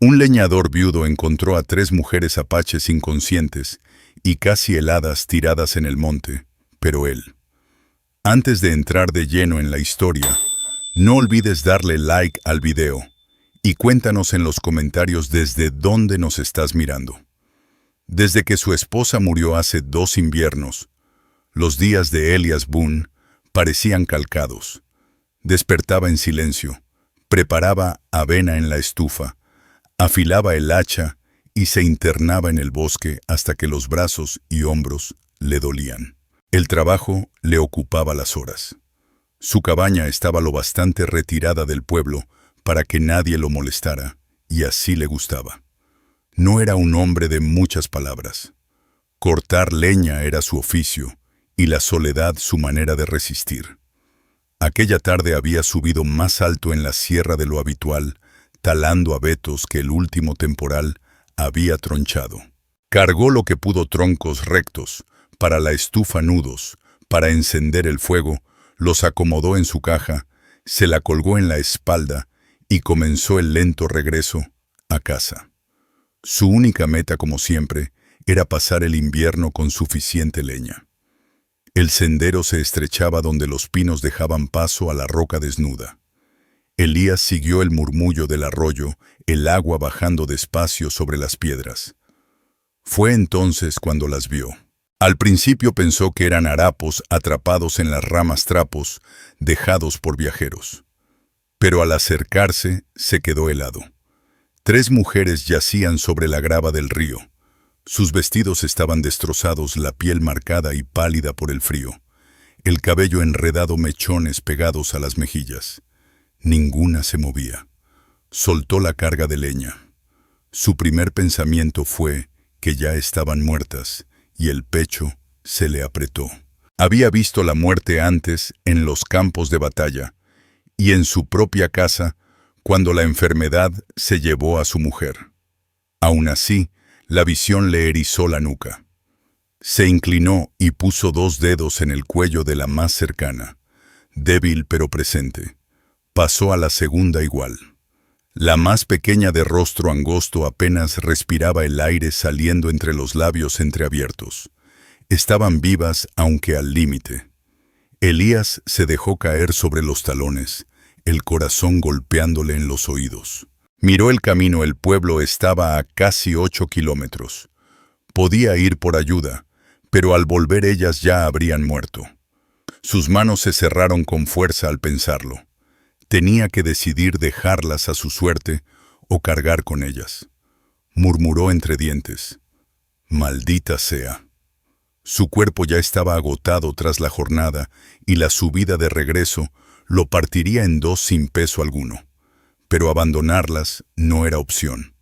Un leñador viudo encontró a 3 mujeres apaches inconscientes y casi heladas tiradas en el monte, pero él. Antes de entrar de lleno en la historia, no olvides darle like al video y cuéntanos en los comentarios desde dónde nos estás mirando. Desde que su esposa murió hace 2 inviernos, los días de Elias Boone parecían calcados. Despertaba en silencio, preparaba avena en la estufa, afilaba el hacha y se internaba en el bosque hasta que los brazos y hombros le dolían. El trabajo le ocupaba las horas. Su cabaña estaba lo bastante retirada del pueblo para que nadie lo molestara, y así le gustaba. No era un hombre de muchas palabras. Cortar leña era su oficio, y la soledad su manera de resistir. Aquella tarde había subido más alto en la sierra de lo habitual, talando abetos que el último temporal había tronchado. Cargó lo que pudo: troncos rectos, para la estufa nudos, para encender el fuego, los acomodó en su caja, se la colgó en la espalda y comenzó el lento regreso a casa. Su única meta, como siempre, era pasar el invierno con suficiente leña. El sendero se estrechaba donde los pinos dejaban paso a la roca desnuda. Elías siguió el murmullo del arroyo, el agua bajando despacio sobre las piedras. Fue entonces cuando las vio. Al principio pensó que eran harapos atrapados en las ramas, trapos dejados por viajeros. Pero al acercarse se quedó helado. 3 mujeres yacían sobre la grava del río. Sus vestidos estaban destrozados, la piel marcada y pálida por el frío, el cabello enredado, mechones pegados a las mejillas. Ninguna se movía. Soltó la carga de leña. Su primer pensamiento fue que ya estaban muertas, y el pecho se le apretó. Había visto la muerte antes en los campos de batalla, y en su propia casa, cuando la enfermedad se llevó a su mujer. Aún así, la visión le erizó la nuca. Se inclinó y puso 2 dedos en el cuello de la más cercana, débil pero presente. Pasó a la segunda igual. La más pequeña, de rostro angosto, apenas respiraba el aire saliendo entre los labios entreabiertos. Estaban vivas, aunque al límite. Elías se dejó caer sobre los talones, el corazón golpeándole en los oídos. Miró el camino. El pueblo estaba a casi 8 kilómetros. Podía ir por ayuda, pero al volver ellas ya habrían muerto. Sus manos se cerraron con fuerza al pensarlo. Tenía que decidir dejarlas a su suerte o cargar con ellas. Murmuró entre dientes: «Maldita sea». Su cuerpo ya estaba agotado tras la jornada y la subida de regreso lo partiría en 2 sin peso alguno. Pero abandonarlas no era opción.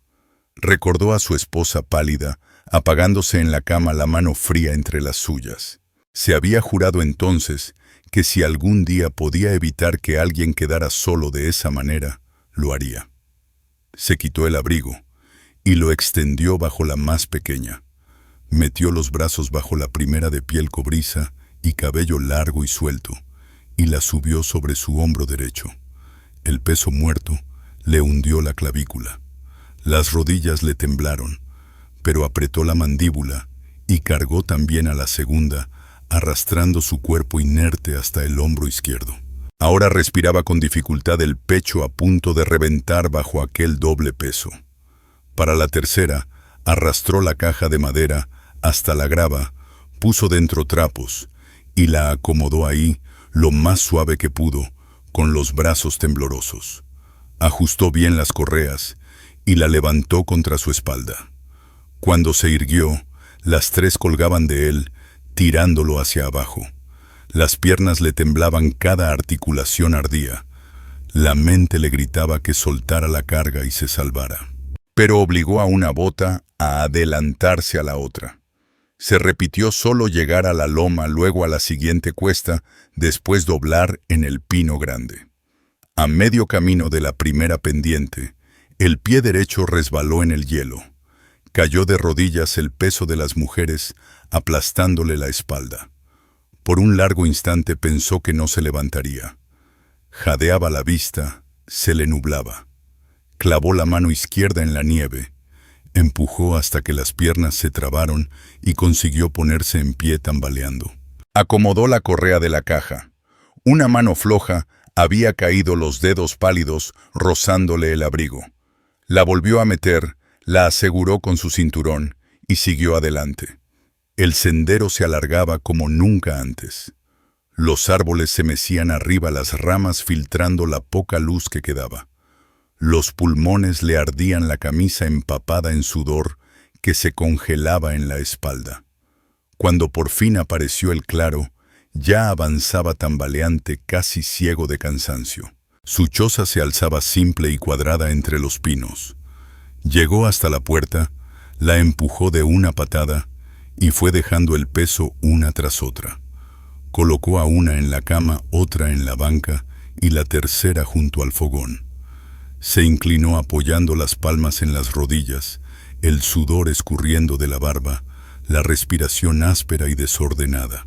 Recordó a su esposa pálida, apagándose en la cama, la mano fría entre las suyas. Se había jurado entonces que si algún día podía evitar que alguien quedara solo de esa manera, lo haría. Se quitó el abrigo y lo extendió bajo la más pequeña. Metió los brazos bajo la primera, de piel cobriza y cabello largo y suelto, y la subió sobre su hombro derecho. El peso muerto le hundió la clavícula. Las rodillas le temblaron, pero apretó la mandíbula y cargó también a la segunda, arrastrando su cuerpo inerte hasta el hombro izquierdo. Ahora respiraba con dificultad, el pecho a punto de reventar bajo aquel doble peso. Para la tercera, arrastró la caja de madera hasta la grava, puso dentro trapos y la acomodó ahí lo más suave que pudo, con los brazos temblorosos. Ajustó bien las correas y la levantó contra su espalda. Cuando se irguió, las 3 colgaban de él, tirándolo hacia abajo. Las piernas le temblaban, cada articulación ardía. La mente le gritaba que soltara la carga y se salvara. Pero obligó a una bota a adelantarse a la otra. Se repitió solo llegar a la loma, luego a la siguiente cuesta, después doblar en el pino grande. A medio camino de la primera pendiente, el pie derecho resbaló en el hielo. Cayó de rodillas, el peso de las mujeres aplastándole la espalda. Por un largo instante pensó que no se levantaría. Jadeaba la vista, se le nublaba. clavó la mano izquierda en la nieve, empujó hasta que las piernas se trabaron y consiguió ponerse en pie tambaleando. Acomodó la correa de la caja. Una mano floja había caído, los dedos pálidos rozándole el abrigo. La volvió a meter, la aseguró con su cinturón y siguió adelante. El sendero se alargaba como nunca antes. Los árboles se mecían arriba las ramas filtrando la poca luz que quedaba. Los pulmones le ardían, la camisa empapada en sudor que se congelaba en la espalda. Cuando por fin apareció el claro, ya avanzaba tambaleante, casi ciego de cansancio. Su choza se alzaba simple y cuadrada entre los pinos. Llegó hasta la puerta, la empujó de una patada y fue dejando el peso una tras otra. Colocó a una en la cama, otra en la banca y la tercera junto al fogón. Se inclinó apoyando las palmas en las rodillas, el sudor escurriendo de la barba, la respiración áspera y desordenada.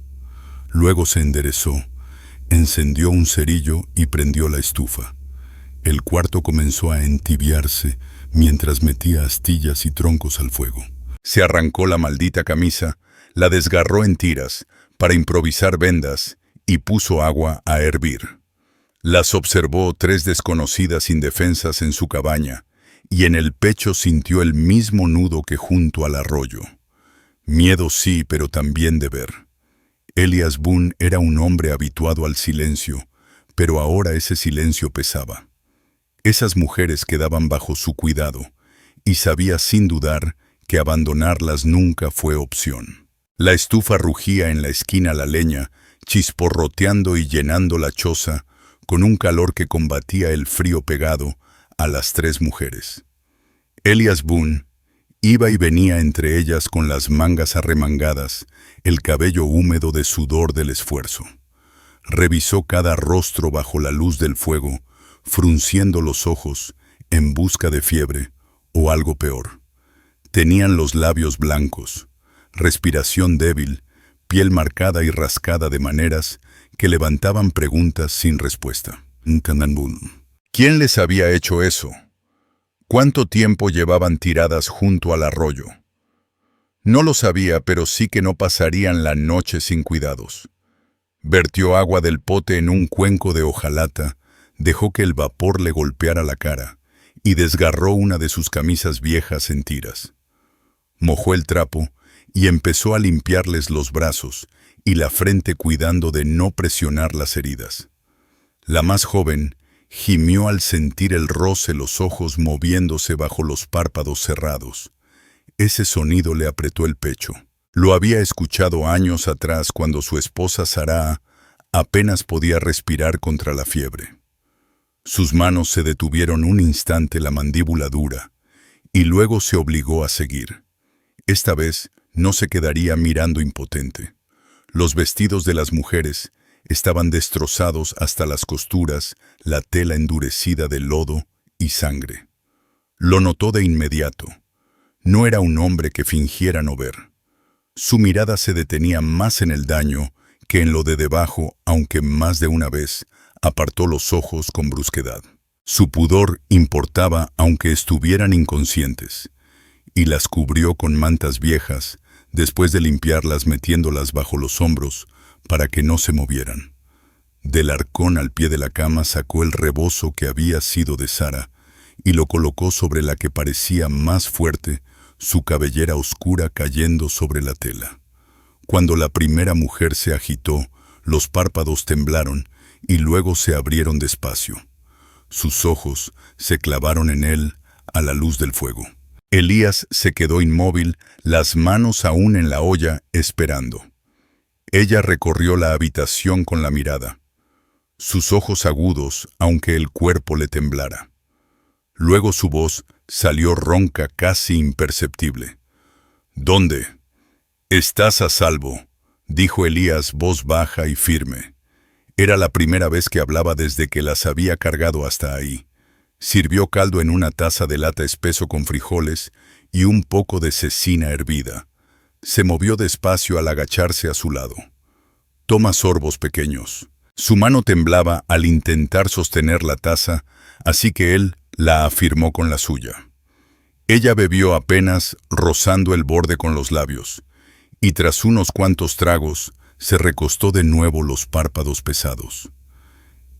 Luego se enderezó, encendió un cerillo y prendió la estufa. El cuarto comenzó a entibiarse mientras metía astillas y troncos al fuego. Se arrancó la maldita camisa, la desgarró en tiras para improvisar vendas y puso agua a hervir. Las observó 3 desconocidas indefensas en su cabaña y en el pecho sintió el mismo nudo que junto al arroyo. Miedo sí, pero también deber. Elias Boone era un hombre habituado al silencio, pero ahora ese silencio pesaba. Esas mujeres quedaban bajo su cuidado, y sabía sin dudar que abandonarlas nunca fue opción. La estufa rugía en la esquina, la leña, chisporroteando y llenando la choza, con un calor que combatía el frío pegado a las 3 mujeres. Elias Boone iba y venía entre ellas con las mangas arremangadas, el cabello húmedo de sudor del esfuerzo. Revisó cada rostro bajo la luz del fuego, frunciendo los ojos en busca de fiebre o algo peor. Tenían los labios blancos, respiración débil, piel marcada y rascada de maneras que levantaban preguntas sin respuesta. ¿Quién les había hecho eso? ¿Cuánto tiempo llevaban tiradas junto al arroyo? No lo sabía, pero sí que no pasarían la noche sin cuidados. Vertió agua del pote en un cuenco de hojalata, dejó que el vapor le golpeara la cara y desgarró una de sus camisas viejas en tiras. Mojó el trapo y empezó a limpiarles los brazos y la frente cuidando de no presionar las heridas. La más joven gimió al sentir el roce, los ojos moviéndose bajo los párpados cerrados. Ese sonido le apretó el pecho. Lo había escuchado años atrás cuando su esposa Sarah apenas podía respirar contra la fiebre. Sus manos se detuvieron un instante, la mandíbula dura, y luego se obligó a seguir. Esta vez no se quedaría mirando impotente. Los vestidos de las mujeres estaban destrozados hasta las costuras, la tela endurecida de lodo y sangre. Lo notó de inmediato. No era un hombre que fingiera no ver. Su mirada se detenía más en el daño que en lo de debajo, aunque más de una vez apartó los ojos con brusquedad. Su pudor importaba aunque estuvieran inconscientes, y las cubrió con mantas viejas, después de limpiarlas metiéndolas bajo los hombros para que no se movieran. Del arcón al pie de la cama sacó el rebozo que había sido de Sara y lo colocó sobre la que parecía más fuerte, su cabellera oscura cayendo sobre la tela. Cuando la primera mujer se agitó, los párpados temblaron y luego se abrieron despacio. Sus ojos se clavaron en él a la luz del fuego. Elías se quedó inmóvil, las manos aún en la olla, esperando. Ella recorrió la habitación con la mirada. Sus ojos agudos, aunque el cuerpo le temblara. Luego su voz salió ronca, casi imperceptible. «¿Dónde?» «Estás a salvo», dijo Elías, voz baja y firme. Era la primera vez que hablaba desde que las había cargado hasta ahí. Sirvió caldo en una taza de lata espeso con frijoles y un poco de cecina hervida. Se movió despacio al agacharse a su lado. «Toma sorbos pequeños». Su mano temblaba al intentar sostener la taza, así que él la afirmó con la suya. Ella bebió apenas rozando el borde con los labios, y tras unos cuantos tragos, se recostó de nuevo los párpados pesados.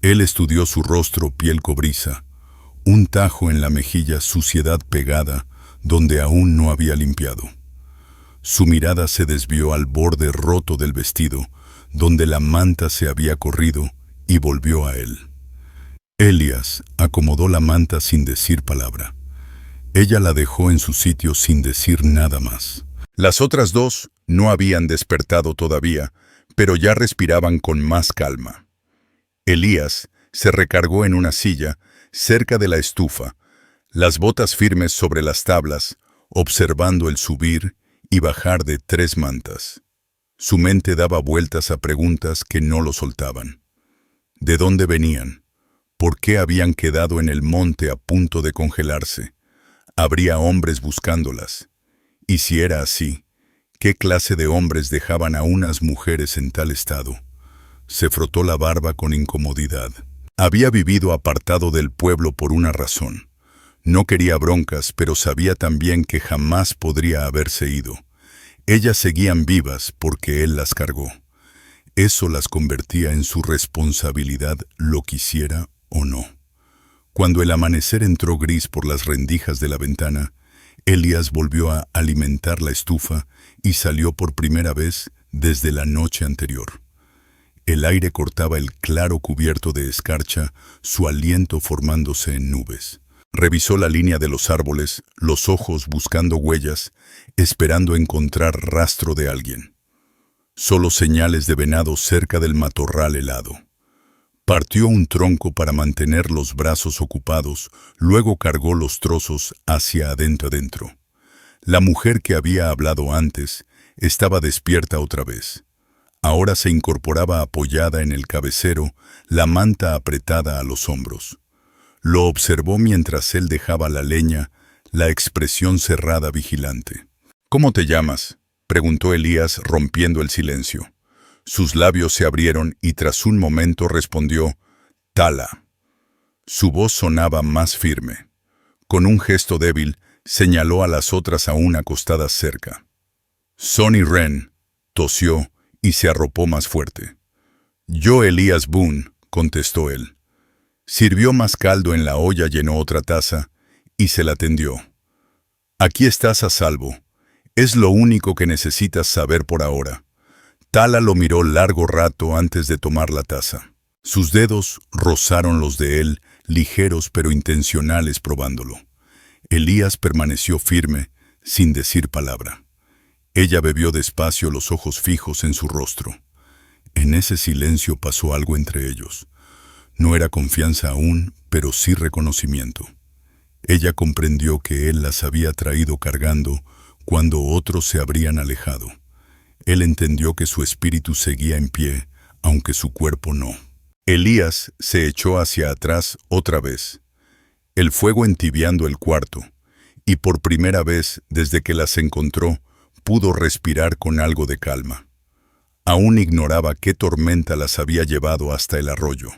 Él estudió su rostro piel cobriza, un tajo en la mejilla, suciedad pegada, donde aún no había limpiado. Su mirada se desvió al borde roto del vestido, donde la manta se había corrido, y volvió a él. Elías acomodó la manta sin decir palabra. Ella la dejó en su sitio sin decir nada más. Las otras dos no habían despertado todavía, pero ya respiraban con más calma. Elías se recargó en una silla, cerca de la estufa, las botas firmes sobre las tablas, observando el subir y bajar de 3 mantas. Su mente daba vueltas a preguntas que no lo soltaban. ¿De dónde venían? ¿Por qué habían quedado en el monte a punto de congelarse? Habría hombres buscándolas. Y si era así, ¿qué clase de hombres dejaban a unas mujeres en tal estado? Se frotó la barba con incomodidad. Había vivido apartado del pueblo por una razón. No quería broncas, pero sabía también que jamás podría haberse ido. Ellas seguían vivas porque él las cargó. Eso las convertía en su responsabilidad, lo quisiera o no. Cuando el amanecer entró gris por las rendijas de la ventana, Elías volvió a alimentar la estufa y salió por primera vez desde la noche anterior. El aire cortaba el claro cubierto de escarcha, su aliento formándose en nubes. Revisó la línea de los árboles, los ojos buscando huellas, esperando encontrar rastro de alguien. Solo señales de venado cerca del matorral helado. Partió un tronco para mantener los brazos ocupados, luego cargó los trozos hacia adentro. La mujer que había hablado antes estaba despierta otra vez. Ahora se incorporaba apoyada en el cabecero, la manta apretada a los hombros. Lo observó mientras él dejaba la leña, la expresión cerrada vigilante. «¿Cómo te llamas?», preguntó Elías rompiendo el silencio. Sus labios se abrieron y tras un momento respondió, «Tala». Su voz sonaba más firme. Con un gesto débil, señaló a las otras aún acostadas cerca. «Sonny Wren», tosió y se arropó más fuerte. «Yo, Elías Boone», contestó él. Sirvió más caldo en la olla, llenó otra taza y se la tendió. «Aquí estás a salvo. Es lo único que necesitas saber por ahora». Tala lo miró largo rato antes de tomar la taza. Sus dedos rozaron los de él, ligeros pero intencionales probándolo. Elías permaneció firme, sin decir palabra. Ella bebió despacio, los ojos fijos en su rostro. En ese silencio pasó algo entre ellos. No era confianza aún, pero sí reconocimiento. Ella comprendió que él las había traído cargando cuando otros se habrían alejado. Él entendió que su espíritu seguía en pie, aunque su cuerpo no. Elías se echó hacia atrás otra vez, el fuego entibiando el cuarto, y por primera vez desde que las encontró, pudo respirar con algo de calma. Aún ignoraba qué tormenta las había llevado hasta el arroyo.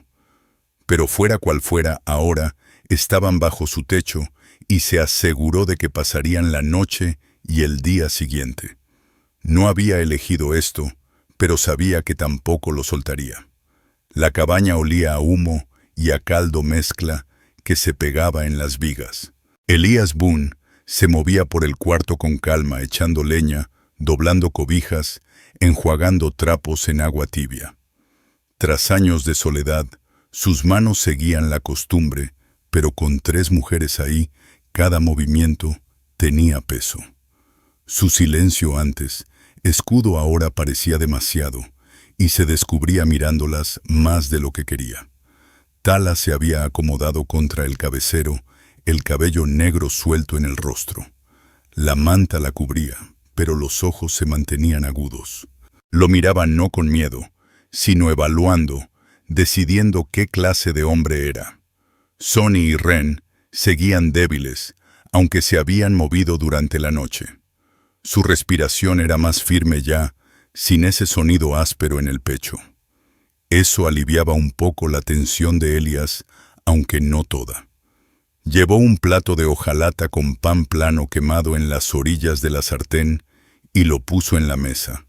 Pero fuera cual fuera, ahora estaban bajo su techo y se aseguró de que pasarían la noche y el día siguiente. No había elegido esto, pero sabía que tampoco lo soltaría. La cabaña olía a humo y a caldo mezcla que se pegaba en las vigas. Elías Boone se movía por el cuarto con calma, echando leña, doblando cobijas, enjuagando trapos en agua tibia. Tras años de soledad, sus manos seguían la costumbre, pero con 3 mujeres ahí, cada movimiento tenía peso. Su silencio antes, escudo ahora, parecía demasiado, y se descubría mirándolas más de lo que quería. Tala se había acomodado contra el cabecero, el cabello negro suelto en el rostro. La manta la cubría, pero los ojos se mantenían agudos. Lo miraba no con miedo, sino evaluando, decidiendo qué clase de hombre era. Sonny y Wren seguían débiles, aunque se habían movido durante la noche. Su respiración era más firme ya, sin ese sonido áspero en el pecho. Eso aliviaba un poco la tensión de Elías, aunque no toda. Llevó un plato de hojalata con pan plano quemado en las orillas de la sartén y lo puso en la mesa.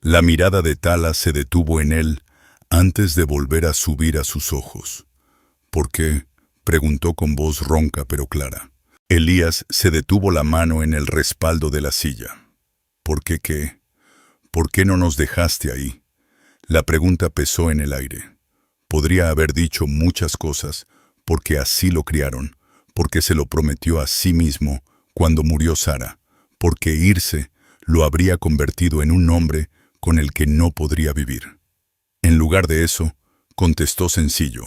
La mirada de Tala se detuvo en él antes de volver a subir a sus ojos. ¿Por qué?, preguntó con voz ronca pero clara. Elías se detuvo la mano en el respaldo de la silla. ¿Por qué qué? ¿Por qué no nos dejaste ahí? La pregunta pesó en el aire. Podría haber dicho muchas cosas, porque así lo criaron, porque se lo prometió a sí mismo cuando murió Sara, porque irse lo habría convertido en un hombre con el que no podría vivir. En lugar de eso, contestó sencillo,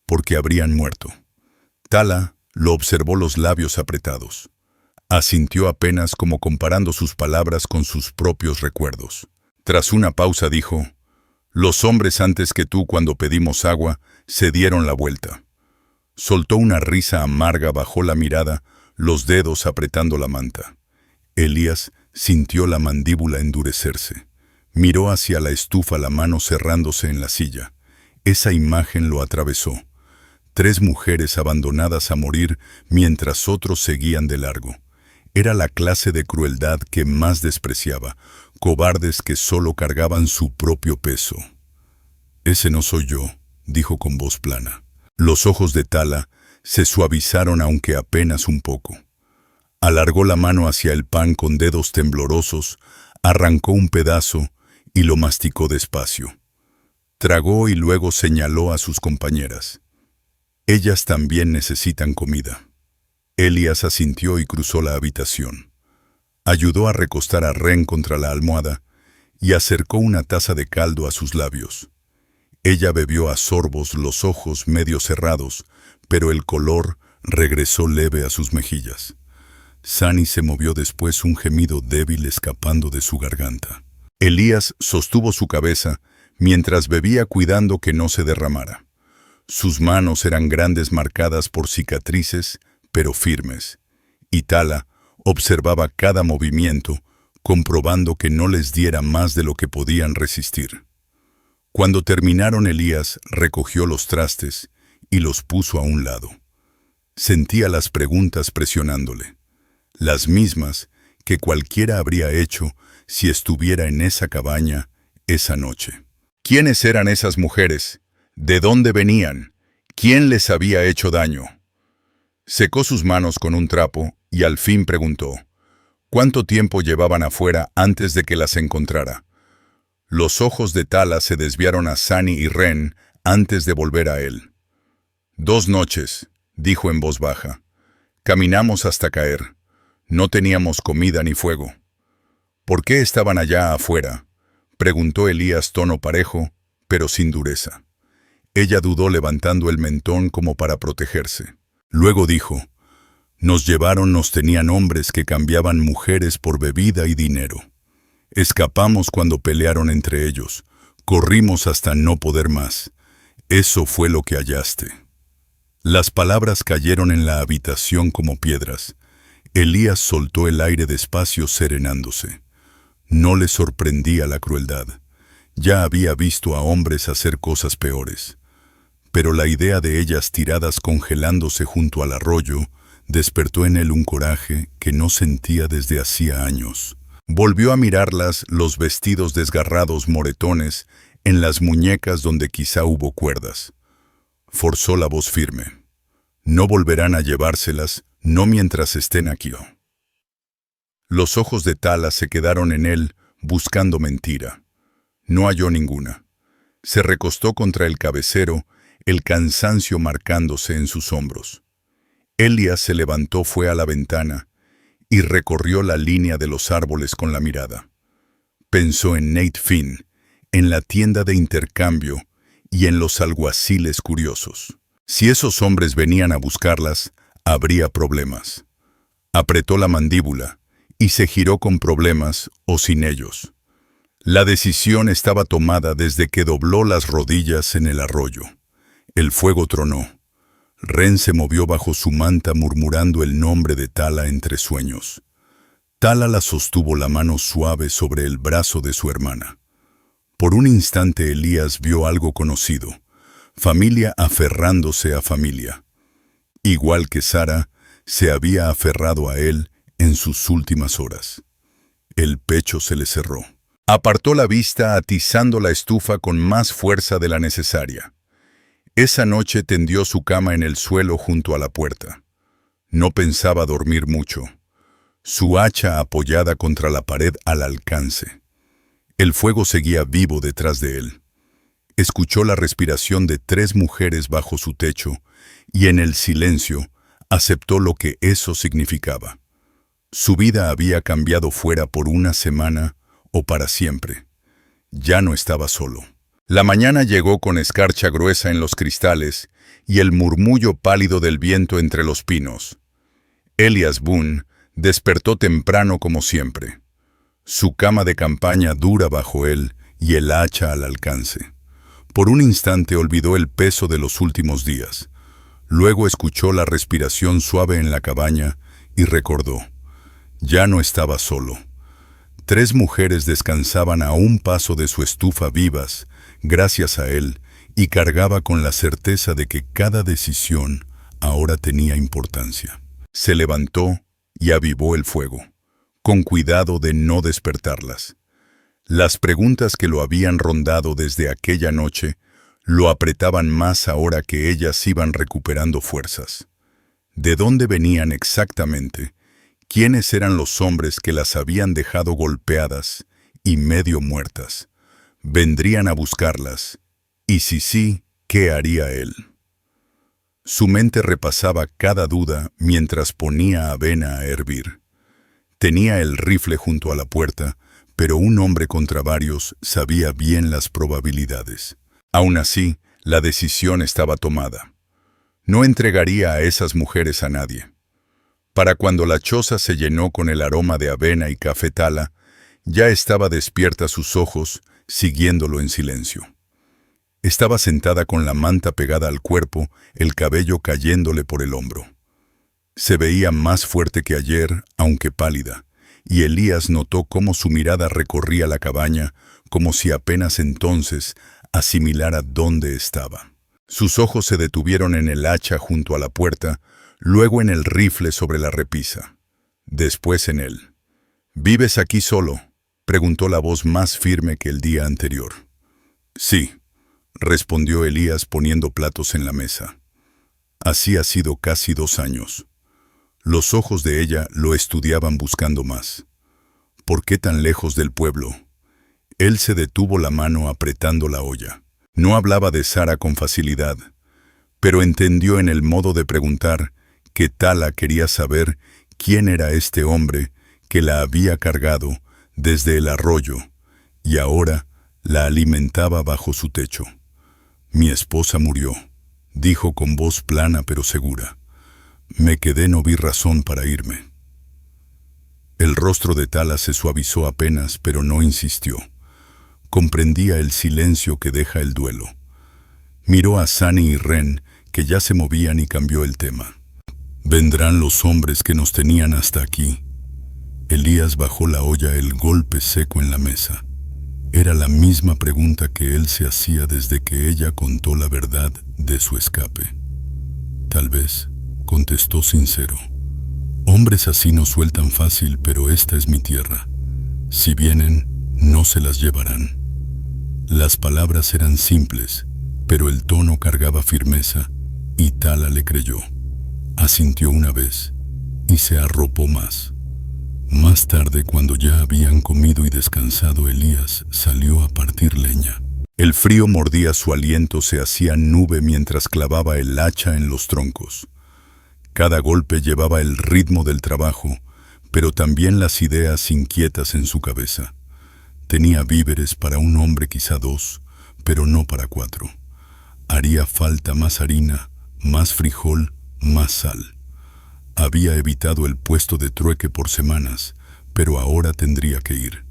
porque habrían muerto. Tala lo observó los labios apretados. Asintió apenas como comparando sus palabras con sus propios recuerdos. Tras una pausa dijo, «Los hombres antes que tú cuando pedimos agua se dieron la vuelta». Soltó una risa amarga, bajó la mirada, los dedos apretando la manta. Elías sintió la mandíbula endurecerse. Miró hacia la estufa, la mano cerrándose en la silla. Esa imagen lo atravesó. 3 mujeres abandonadas a morir mientras otros seguían de largo. Era la clase de crueldad que más despreciaba, cobardes que solo cargaban su propio peso. «Ese no soy yo», dijo con voz plana. Los ojos de Tala se suavizaron aunque apenas un poco. Alargó la mano hacia el pan con dedos temblorosos, arrancó un pedazo y lo masticó despacio. Tragó y luego señaló a sus compañeras. «Ellas también necesitan comida». Elías asintió y cruzó la habitación. Ayudó a recostar a Ren contra la almohada y acercó una taza de caldo a sus labios. Ella bebió a sorbos, los ojos medio cerrados, pero el color regresó leve a sus mejillas. Sani se movió después, un gemido débil escapando de su garganta. Elías sostuvo su cabeza mientras bebía, cuidando que no se derramara. Sus manos eran grandes, marcadas por cicatrices, pero firmes, y Tala observaba cada movimiento, comprobando que no les diera más de lo que podían resistir. Cuando terminaron, Elías recogió los trastes y los puso a un lado. Sentía las preguntas presionándole, las mismas que cualquiera habría hecho si estuviera en esa cabaña esa noche. ¿Quiénes eran esas mujeres? ¿De dónde venían? ¿Quién les había hecho daño? Secó sus manos con un trapo y al fin preguntó, ¿cuánto tiempo llevaban afuera antes de que las encontrara? Los ojos de Tala se desviaron a Sani y Ren antes de volver a él. 2 noches, dijo en voz baja. Caminamos hasta caer. No teníamos comida ni fuego. ¿Por qué estaban allá afuera?, preguntó Elías, tono parejo, pero sin dureza. Ella dudó, levantando el mentón como para protegerse. Luego dijo, nos tenían hombres que cambiaban mujeres por bebida y dinero. Escapamos cuando pelearon entre ellos. Corrimos hasta no poder más. Eso fue lo que hallaste. Las palabras cayeron en la habitación como piedras. Elías soltó el aire despacio, serenándose. No le sorprendía la crueldad. Ya había visto a hombres hacer cosas peores. Pero la idea de ellas tiradas congelándose junto al arroyo despertó en él un coraje que no sentía desde hacía años. Volvió a mirarlas, los vestidos desgarrados, moretones, en las muñecas donde quizá hubo cuerdas. Forzó la voz firme. No volverán a llevárselas, no mientras estén aquí. Los ojos de Tala se quedaron en él, buscando mentira. No halló ninguna. Se recostó contra el cabecero, el cansancio marcándose en sus hombros. Elías se levantó, fue a la ventana y recorrió la línea de los árboles con la mirada. Pensó en Nate Finn, en la tienda de intercambio y en los alguaciles curiosos. Si esos hombres venían a buscarlas, habría problemas. Apretó la mandíbula y se giró, con problemas o sin ellos. La decisión estaba tomada desde que dobló las rodillas en el arroyo. El fuego tronó. Ren se movió bajo su manta, murmurando el nombre de Tala entre sueños. Tala la sostuvo, la mano suave sobre el brazo de su hermana. Por un instante Elías vio algo conocido, familia aferrándose a familia. Igual que Sara, se había aferrado a él en sus últimas horas. El pecho se le cerró. Apartó la vista atizando la estufa con más fuerza de la necesaria. Esa noche tendió su cama en el suelo junto a la puerta. No pensaba dormir mucho. Su hacha apoyada contra la pared al alcance. El fuego seguía vivo detrás de él. Escuchó la respiración de 3 mujeres bajo su techo y en el silencio aceptó lo que eso significaba. Su vida había cambiado fuera por una semana o para siempre. Ya no estaba solo. La mañana llegó con escarcha gruesa en los cristales y el murmullo pálido del viento entre los pinos. Elias Boone despertó temprano como siempre. Su cama de campaña dura bajo él y el hacha al alcance. Por un instante olvidó el peso de los últimos días. Luego escuchó la respiración suave en la cabaña y recordó. Ya no estaba solo. 3 mujeres descansaban a un paso de su estufa vivas, gracias a él, y cargaba con la certeza de que cada decisión ahora tenía importancia. Se levantó y avivó el fuego, con cuidado de no despertarlas. Las preguntas que lo habían rondado desde aquella noche lo apretaban más ahora que ellas iban recuperando fuerzas. ¿De dónde venían exactamente? ¿Quiénes eran los hombres que las habían dejado golpeadas y medio muertas? ¿Vendrían a buscarlas? Y si sí, ¿qué haría él? Su mente repasaba cada duda mientras ponía avena a hervir. Tenía el rifle junto a la puerta, pero un hombre contra varios sabía bien las probabilidades. Aún así, la decisión estaba tomada. No entregaría a esas mujeres a nadie. Para cuando la choza se llenó con el aroma de avena y cafetala, ya estaba despierta sus ojos, siguiéndolo en silencio. Estaba sentada con la manta pegada al cuerpo, el cabello cayéndole por el hombro. Se veía más fuerte que ayer, aunque pálida, y Elías notó cómo su mirada recorría la cabaña, como si apenas entonces asimilara dónde estaba. Sus ojos se detuvieron en el hacha junto a la puerta, luego en el rifle sobre la repisa. Después en él. ¿Vives aquí solo?, preguntó la voz más firme que el día anterior. Sí, respondió Elías poniendo platos en la mesa. Así ha sido casi 2 años. Los ojos de ella lo estudiaban buscando más. ¿Por qué tan lejos del pueblo? Él se detuvo la mano apretando la olla. No hablaba de Sara con facilidad, pero entendió en el modo de preguntar que Tala quería saber quién era este hombre que la había cargado desde el arroyo y ahora la alimentaba bajo su techo. Mi esposa murió, dijo con voz plana pero segura. Me quedé, no vi razón para irme. El rostro de Tala se suavizó apenas, pero no insistió. Comprendía el silencio que deja el duelo. Miró a Sani y Ren, que ya se movían, y cambió el tema. ¿Vendrán los hombres que nos tenían hasta aquí? Elías bajó la olla, el golpe seco en la mesa. Era la misma pregunta que él se hacía desde que ella contó la verdad de su escape. Tal vez, contestó sincero. Hombres así no sueltan fácil, pero esta es mi tierra. Si vienen, no se las llevarán. Las palabras eran simples, pero el tono cargaba firmeza, y Tala le creyó. Asintió una vez, y se arropó más. Más tarde, cuando ya habían comido y descansado, Elías salió a partir leña. El frío mordía su aliento, se hacía nube mientras clavaba el hacha en los troncos. Cada golpe llevaba el ritmo del trabajo, pero también las ideas inquietas en su cabeza. Tenía víveres para un hombre, quizá 2, pero no para 4. Haría falta más harina, más frijol, más sal. Había evitado el puesto de trueque por semanas, pero ahora tendría que ir.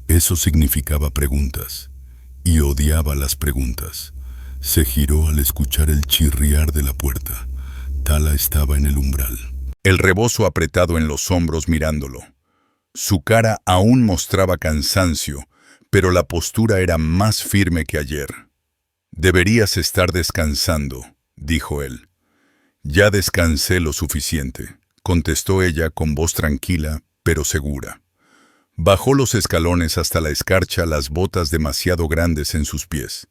Eso significaba preguntas, y odiaba las preguntas. Se giró al escuchar el chirriar de la puerta. Tala estaba en el umbral. El rebozo apretado en los hombros mirándolo. Su cara aún mostraba cansancio, pero la postura era más firme que ayer. Deberías estar descansando, dijo él. Ya descansé lo suficiente, contestó ella con voz tranquila, pero segura. Bajó los escalones hasta la escarcha, las botas demasiado grandes en sus pies,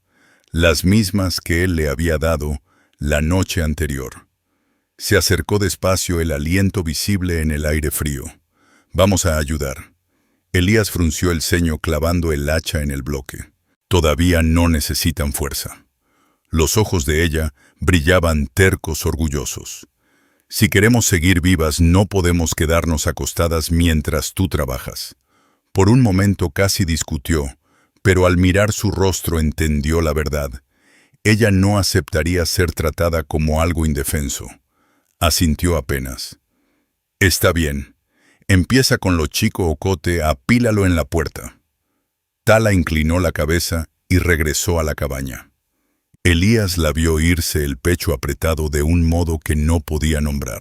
las mismas que él le había dado la noche anterior. Se acercó despacio, el aliento visible en el aire frío. Vamos a ayudar. Elías frunció el ceño clavando el hacha en el bloque. Todavía no necesitan fuerza. Los ojos de ella brillaban tercos, orgullosos. Si queremos seguir vivas, no podemos quedarnos acostadas mientras tú trabajas. Por un momento casi discutió, pero al mirar su rostro entendió la verdad. Ella no aceptaría ser tratada como algo indefenso. Asintió apenas. Está bien. Empieza con lo chico, Ocote, apílalo en la puerta. Tala inclinó la cabeza y regresó a la cabaña. Elías la vio irse, el pecho apretado de un modo que no podía nombrar.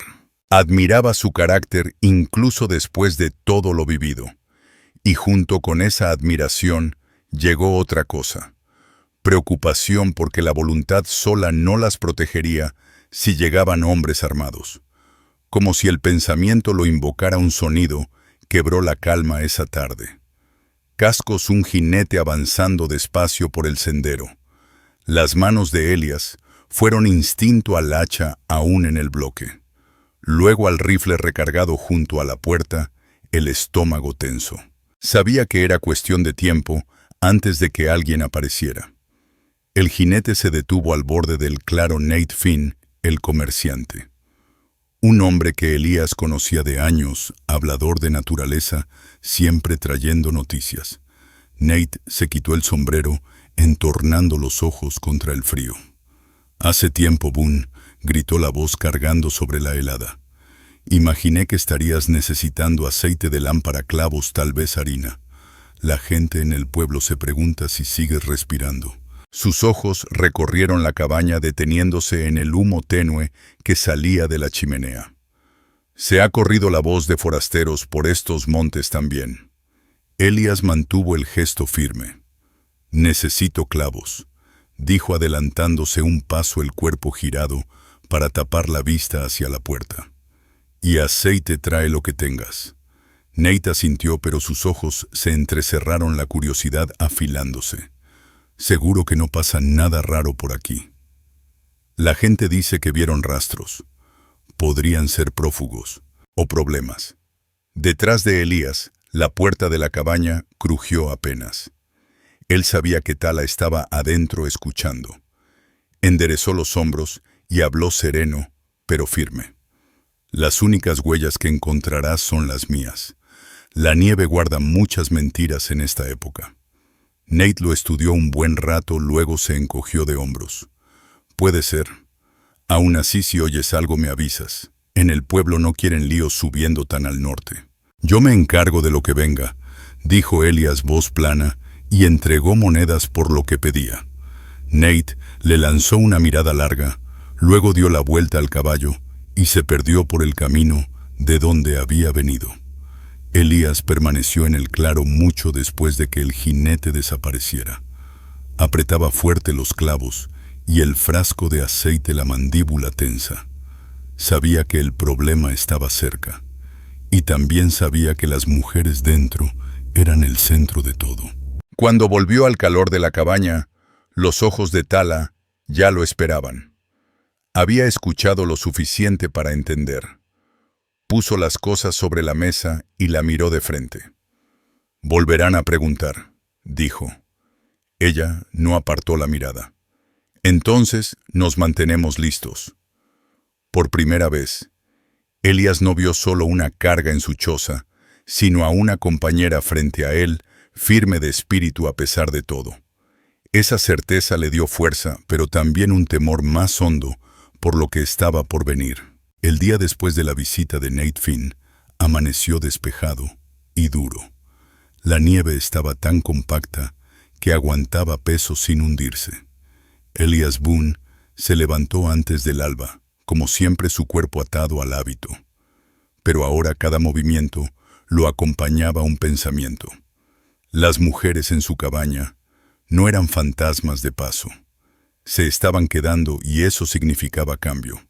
Admiraba su carácter incluso después de todo lo vivido. Y junto con esa admiración llegó otra cosa. Preocupación porque la voluntad sola no las protegería si llegaban hombres armados. Como si el pensamiento lo invocara un sonido, quebró la calma esa tarde. Cascos, un jinete avanzando despacio por el sendero. Las manos de Elías fueron instinto al hacha aún en el bloque. Luego al rifle recargado junto a la puerta, el estómago tenso. Sabía que era cuestión de tiempo antes de que alguien apareciera. El jinete se detuvo al borde del claro. Nate Finn, el comerciante. Un hombre que Elías conocía de años, hablador de naturaleza, siempre trayendo noticias. Nate se quitó el sombrero, entornando los ojos contra el frío. «Hace tiempo, Boone», gritó la voz cargando sobre la helada. «Imaginé que estarías necesitando aceite de lámpara, clavos, tal vez harina. La gente en el pueblo se pregunta si sigues respirando». Sus ojos recorrieron la cabaña deteniéndose en el humo tenue que salía de la chimenea. «Se ha corrido la voz de forasteros por estos montes también». Elías mantuvo el gesto firme. «Necesito clavos», dijo adelantándose un paso, el cuerpo girado para tapar la vista hacia la puerta. «Y aceite, trae lo que tengas». Nate asintió, pero sus ojos se entrecerraron, la curiosidad afilándose. «Seguro que no pasa nada raro por aquí». La gente dice que vieron rastros. Podrían ser prófugos o problemas. Detrás de Elías, la puerta de la cabaña crujió apenas. Él sabía que Tala estaba adentro escuchando. Enderezó los hombros y habló sereno, pero firme. «Las únicas huellas que encontrarás son las mías. La nieve guarda muchas mentiras en esta época». Nate lo estudió un buen rato, luego se encogió de hombros. «Puede ser. Aún así, si oyes algo me avisas. En el pueblo no quieren líos subiendo tan al norte». «Yo me encargo de lo que venga», dijo Elías, voz plana, y entregó monedas por lo que pedía. Nate le lanzó una mirada larga, luego dio la vuelta al caballo y se perdió por el camino de donde había venido. Elías permaneció en el claro mucho después de que el jinete desapareciera. Apretaba fuerte los clavos y el frasco de aceite, la mandíbula tensa. Sabía que el problema estaba cerca, y también sabía que las mujeres dentro eran el centro de todo. Cuando volvió al calor de la cabaña, los ojos de Tala ya lo esperaban. Había escuchado lo suficiente para entender. Puso las cosas sobre la mesa y la miró de frente. «Volverán a preguntar», dijo. Ella no apartó la mirada. «Entonces nos mantenemos listos». Por primera vez, Elías no vio solo una carga en su choza, sino a una compañera frente a él, firme de espíritu a pesar de todo. Esa certeza le dio fuerza, pero también un temor más hondo por lo que estaba por venir. El día después de la visita de Nate Finn, amaneció despejado y duro. La nieve estaba tan compacta que aguantaba peso sin hundirse. Elías Boone se levantó antes del alba, como siempre, su cuerpo atado al hábito. Pero ahora cada movimiento lo acompañaba un pensamiento. Las mujeres en su cabaña no eran fantasmas de paso. Se estaban quedando y eso significaba cambio.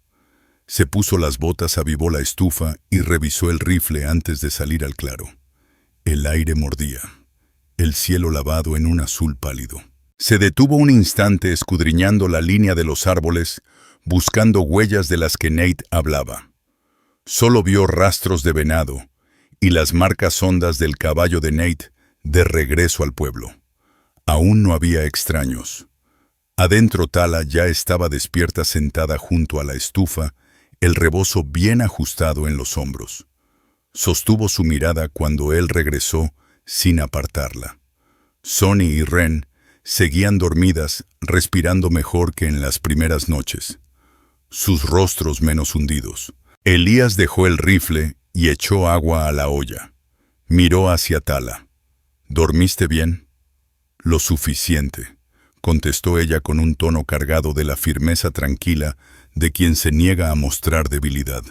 Se puso las botas, avivó la estufa y revisó el rifle antes de salir al claro. El aire mordía, el cielo lavado en un azul pálido. Se detuvo un instante escudriñando la línea de los árboles, buscando huellas de las que Nate hablaba. Solo vio rastros de venado y las marcas hondas del caballo de Nate de regreso al pueblo. Aún no había extraños. Adentro Tala ya estaba despierta sentada junto a la estufa, el rebozo bien ajustado en los hombros. Sostuvo su mirada cuando él regresó sin apartarla. Sonny y Ren seguían dormidas, respirando mejor que en las primeras noches, sus rostros menos hundidos. Elías dejó el rifle y echó agua a la olla. Miró hacia Tala. ¿Dormiste bien? Lo suficiente, contestó ella con un tono cargado de la firmeza tranquila de quien se niega a mostrar debilidad.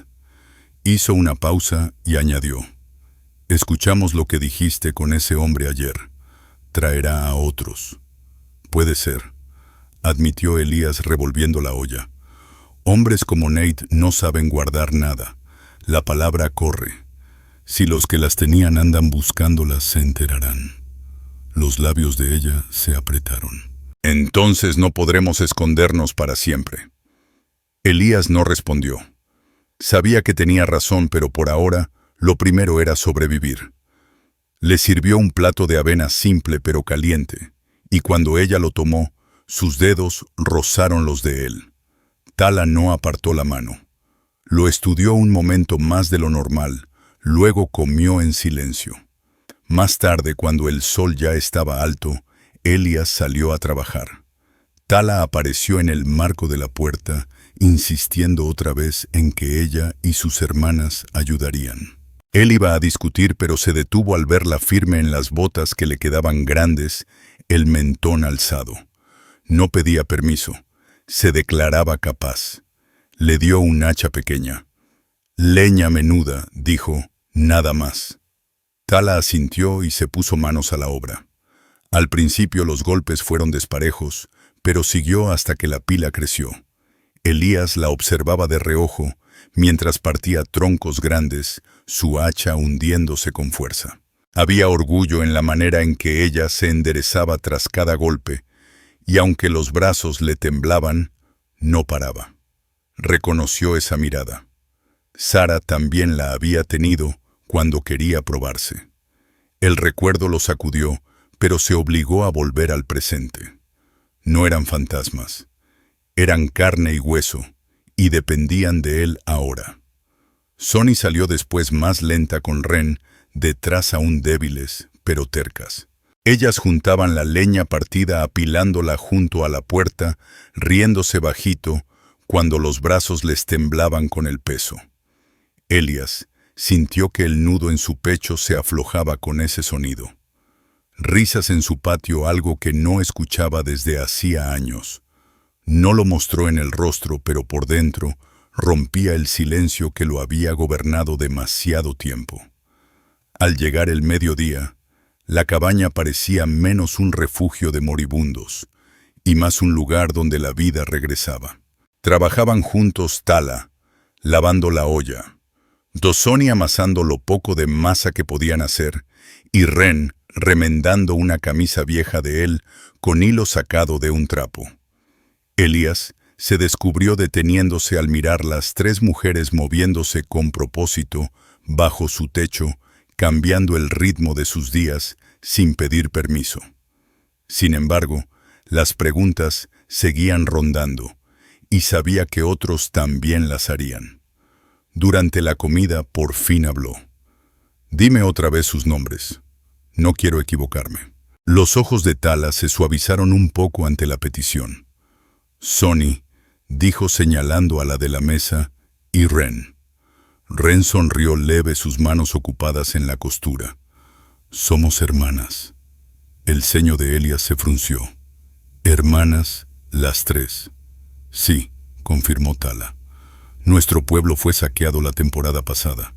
Hizo una pausa y añadió: escuchamos lo que dijiste con ese hombre ayer. Traerá a otros. Puede ser, admitió Elías revolviendo la olla. Hombres como Nate no saben guardar nada. La palabra corre. Si los que las tenían andan buscándolas, se enterarán. Los labios de ella se apretaron. Entonces no podremos escondernos para siempre. Elías no respondió. Sabía que tenía razón, pero por ahora lo primero era sobrevivir. Le sirvió un plato de avena simple pero caliente, y cuando ella lo tomó, sus dedos rozaron los de él. Tala no apartó la mano. Lo estudió un momento más de lo normal, luego comió en silencio. Más tarde, cuando el sol ya estaba alto, Elías salió a trabajar. Tala apareció en el marco de la puerta, insistiendo otra vez en que ella y sus hermanas ayudarían. Él iba a discutir, pero se detuvo al verla firme en las botas que le quedaban grandes, el mentón alzado. No pedía permiso, se declaraba capaz. Le dio un hacha pequeña. Leña menuda, dijo, nada más. Tala asintió y se puso manos a la obra. Al principio los golpes fueron desparejos, pero siguió hasta que la pila creció. Elías la observaba de reojo, mientras partía troncos grandes, su hacha hundiéndose con fuerza. Había orgullo en la manera en que ella se enderezaba tras cada golpe, y aunque los brazos le temblaban, no paraba. Reconoció esa mirada. Sara también la había tenido cuando quería probarse. El recuerdo lo sacudió, pero se obligó a volver al presente. No eran fantasmas. Eran carne y hueso, y dependían de él ahora. Sonny salió después más lenta con Ren, detrás aún débiles, pero tercas. Ellas juntaban la leña partida apilándola junto a la puerta, riéndose bajito, cuando los brazos les temblaban con el peso. Elías sintió que el nudo en su pecho se aflojaba con ese sonido. Risas en su patio, algo que no escuchaba desde hacía años. No lo mostró en el rostro, pero por dentro rompía el silencio que lo había gobernado demasiado tiempo. Al llegar el mediodía, la cabaña parecía menos un refugio de moribundos y más un lugar donde la vida regresaba. Trabajaban juntos Tala, lavando la olla, Sonny amasando lo poco de masa que podían hacer, y Ren remendando una camisa vieja de él con hilo sacado de un trapo. Elías se descubrió deteniéndose al mirar las tres mujeres moviéndose con propósito bajo su techo, cambiando el ritmo de sus días sin pedir permiso. Sin embargo, las preguntas seguían rondando, y sabía que otros también las harían. Durante la comida por fin habló. «Dime otra vez sus nombres. No quiero equivocarme». Los ojos de Tala se suavizaron un poco ante la petición. «Sonny», dijo señalando a la de la mesa, «y Ren». Ren sonrió leve, sus manos ocupadas en la costura. «Somos hermanas». El ceño de Elías se frunció. «Hermanas, las tres». «Sí», confirmó Tala. «Nuestro pueblo fue saqueado la temporada pasada.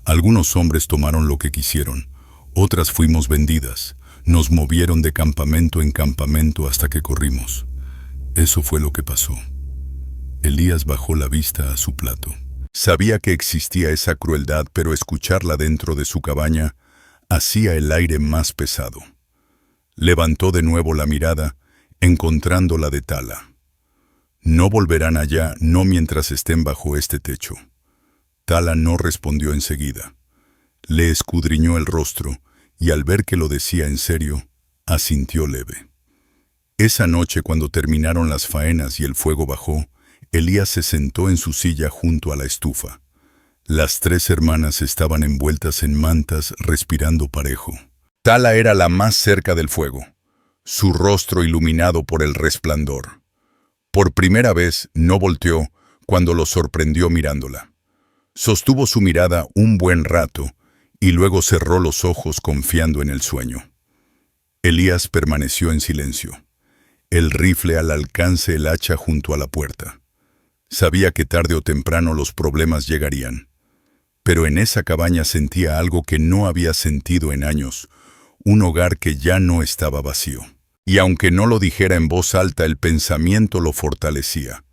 Algunos hombres tomaron lo que quisieron, otras fuimos vendidas. Nos movieron de campamento en campamento hasta que corrimos. Eso fue lo que pasó». Elías bajó la vista a su plato. Sabía que existía esa crueldad, pero escucharla dentro de su cabaña hacía el aire más pesado. Levantó de nuevo la mirada, encontrando la de Tala. No volverán allá, no mientras estén bajo este techo. Tala no respondió enseguida. Le escudriñó el rostro y al ver que lo decía en serio, asintió leve. Esa noche, cuando terminaron las faenas y el fuego bajó, Elías se sentó en su silla junto a la estufa. Las tres hermanas estaban envueltas en mantas, respirando parejo. Tala era la más cerca del fuego, su rostro iluminado por el resplandor. Por primera vez no volteó cuando lo sorprendió mirándola. Sostuvo su mirada un buen rato y luego cerró los ojos confiando en el sueño. Elías permaneció en silencio, el rifle al alcance, el hacha junto a la puerta. Sabía que tarde o temprano los problemas llegarían. Pero en esa cabaña sentía algo que no había sentido en años, un hogar que ya no estaba vacío. Y aunque no lo dijera en voz alta, el pensamiento lo fortalecía.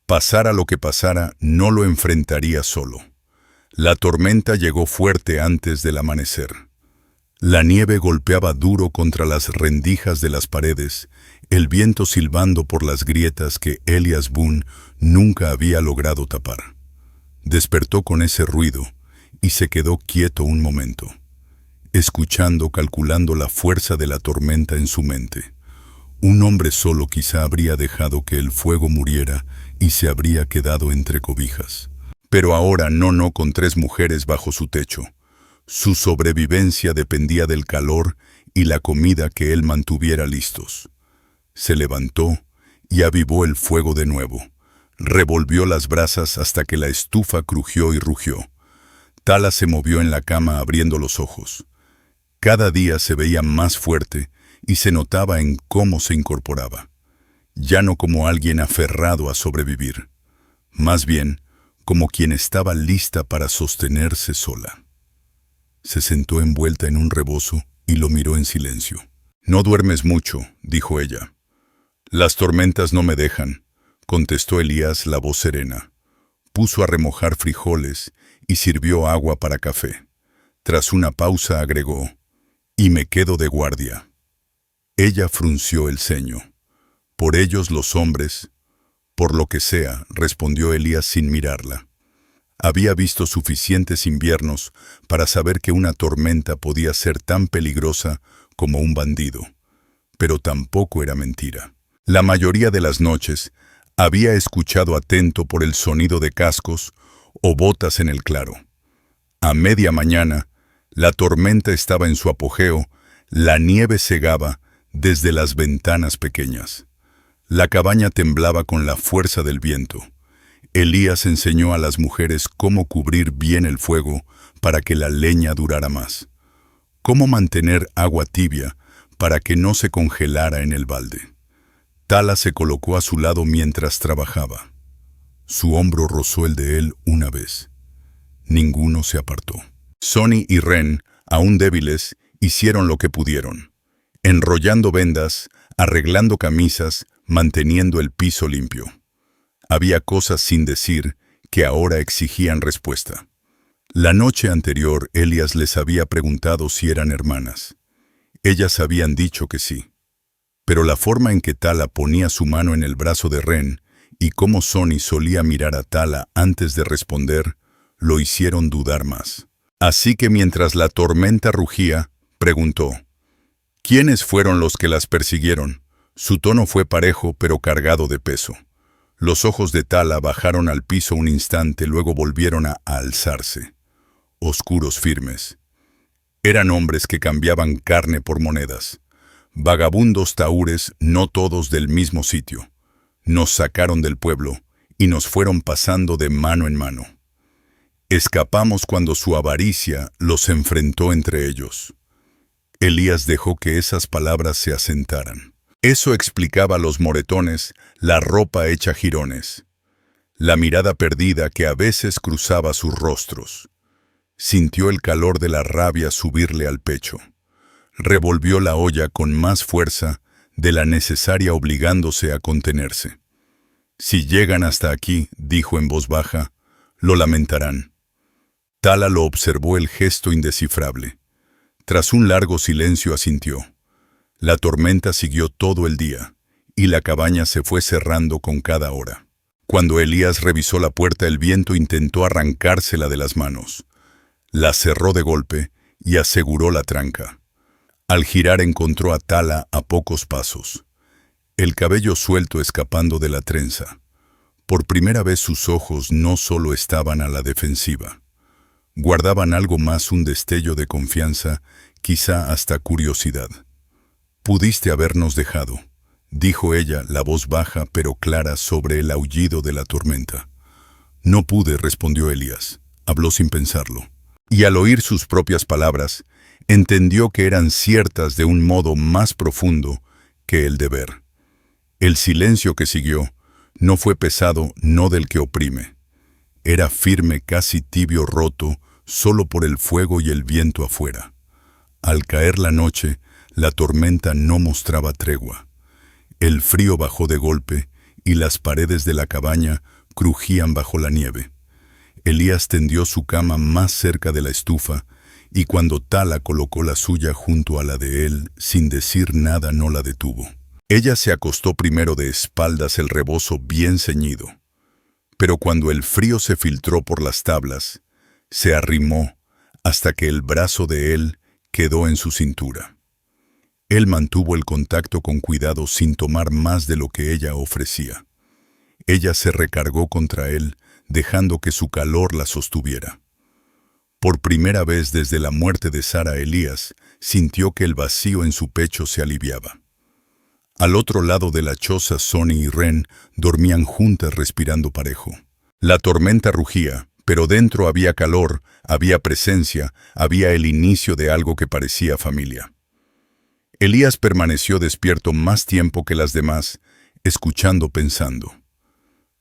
Pasara lo que pasara, no lo enfrentaría solo. La tormenta llegó fuerte antes del amanecer. La nieve golpeaba duro contra las rendijas de las paredes, el viento silbando por las grietas que Elias Boone nunca había logrado tapar. Despertó con ese ruido y se quedó quieto un momento, escuchando, calculando la fuerza de la tormenta en su mente. Un hombre solo quizá habría dejado que el fuego muriera y se habría quedado entre cobijas. Pero ahora no con tres mujeres bajo su techo. Su sobrevivencia dependía del calor y la comida que él mantuviera listos. Se levantó y avivó el fuego de nuevo. Revolvió las brasas hasta que la estufa crujió y rugió. Tala se movió en la cama abriendo los ojos. Cada día se veía más fuerte y se notaba en cómo se incorporaba. Ya no como alguien aferrado a sobrevivir, más bien como quien estaba lista para sostenerse sola. Se sentó envuelta en un rebozo y lo miró en silencio. «No duermes mucho», dijo ella. «Las tormentas no me dejan», contestó Elías, la voz serena. Puso a remojar frijoles y sirvió agua para café. Tras una pausa agregó, «Y me quedo de guardia». Ella frunció el ceño. «Por ellos los hombres». «Por lo que sea», respondió Elías sin mirarla. Había visto suficientes inviernos para saber que una tormenta podía ser tan peligrosa como un bandido. Pero tampoco era mentira. La mayoría de las noches había escuchado atento por el sonido de cascos o botas en el claro. A media mañana, la tormenta estaba en su apogeo, la nieve cegaba desde las ventanas pequeñas. La cabaña temblaba con la fuerza del viento. Elías enseñó a las mujeres cómo cubrir bien el fuego para que la leña durara más, cómo mantener agua tibia para que no se congelara en el balde. Tala se colocó a su lado mientras trabajaba. Su hombro rozó el de él una vez. Ninguno se apartó. Sonny y Ren, aún débiles, hicieron lo que pudieron, enrollando vendas, arreglando camisas, manteniendo el piso limpio. Había cosas sin decir que ahora exigían respuesta. La noche anterior, Elías les había preguntado si eran hermanas. Ellas habían dicho que sí. Pero la forma en que Tala ponía su mano en el brazo de Ren y cómo Sonny solía mirar a Tala antes de responder, lo hicieron dudar más. Así que mientras la tormenta rugía, preguntó, «¿Quiénes fueron los que las persiguieron?» Su tono fue parejo pero cargado de peso. Los ojos de Tala bajaron al piso un instante, luego volvieron a alzarse, oscuros, firmes. Eran hombres que cambiaban carne por monedas. Vagabundos tahúres, no todos del mismo sitio. Nos sacaron del pueblo y nos fueron pasando de mano en mano. Escapamos cuando su avaricia los enfrentó entre ellos. Elías dejó que esas palabras se asentaran. Eso explicaba los moretones, la ropa hecha jirones, la mirada perdida que a veces cruzaba sus rostros. Sintió el calor de la rabia subirle al pecho. Revolvió la olla con más fuerza de la necesaria, obligándose a contenerse. Si llegan hasta aquí, dijo en voz baja, lo lamentarán. Tala lo observó el gesto indescifrable. Tras un largo silencio asintió. La tormenta siguió todo el día, y la cabaña se fue cerrando con cada hora. Cuando Elías revisó la puerta, el viento intentó arrancársela de las manos. La cerró de golpe y aseguró la tranca. Al girar encontró a Tala a pocos pasos, el cabello suelto escapando de la trenza. Por primera vez sus ojos no solo estaban a la defensiva. Guardaban algo más, un destello de confianza, quizá hasta curiosidad. «Pudiste habernos dejado», dijo ella, la voz baja pero clara sobre el aullido de la tormenta. «No pude», respondió Elías. Habló sin pensarlo. Y al oír sus propias palabras, entendió que eran ciertas de un modo más profundo que el deber. El silencio que siguió no fue pesado, no del que oprime. Era firme, casi tibio, roto, solo por el fuego y el viento afuera. Al caer la noche, la tormenta no mostraba tregua. El frío bajó de golpe y las paredes de la cabaña crujían bajo la nieve. Elías tendió su cama más cerca de la estufa y cuando Tala colocó la suya junto a la de él, sin decir nada no la detuvo. Ella se acostó primero de espaldas, el rebozo bien ceñido. Pero cuando el frío se filtró por las tablas, se arrimó hasta que el brazo de él quedó en su cintura. Él mantuvo el contacto con cuidado sin tomar más de lo que ella ofrecía. Ella se recargó contra él, dejando que su calor la sostuviera. Por primera vez desde la muerte de Sara, Elías sintió que el vacío en su pecho se aliviaba. Al otro lado de la choza, Sonny y Ren dormían juntas respirando parejo. La tormenta rugía, pero dentro había calor, había presencia, había el inicio de algo que parecía familia. Elías permaneció despierto más tiempo que las demás, escuchando, pensando.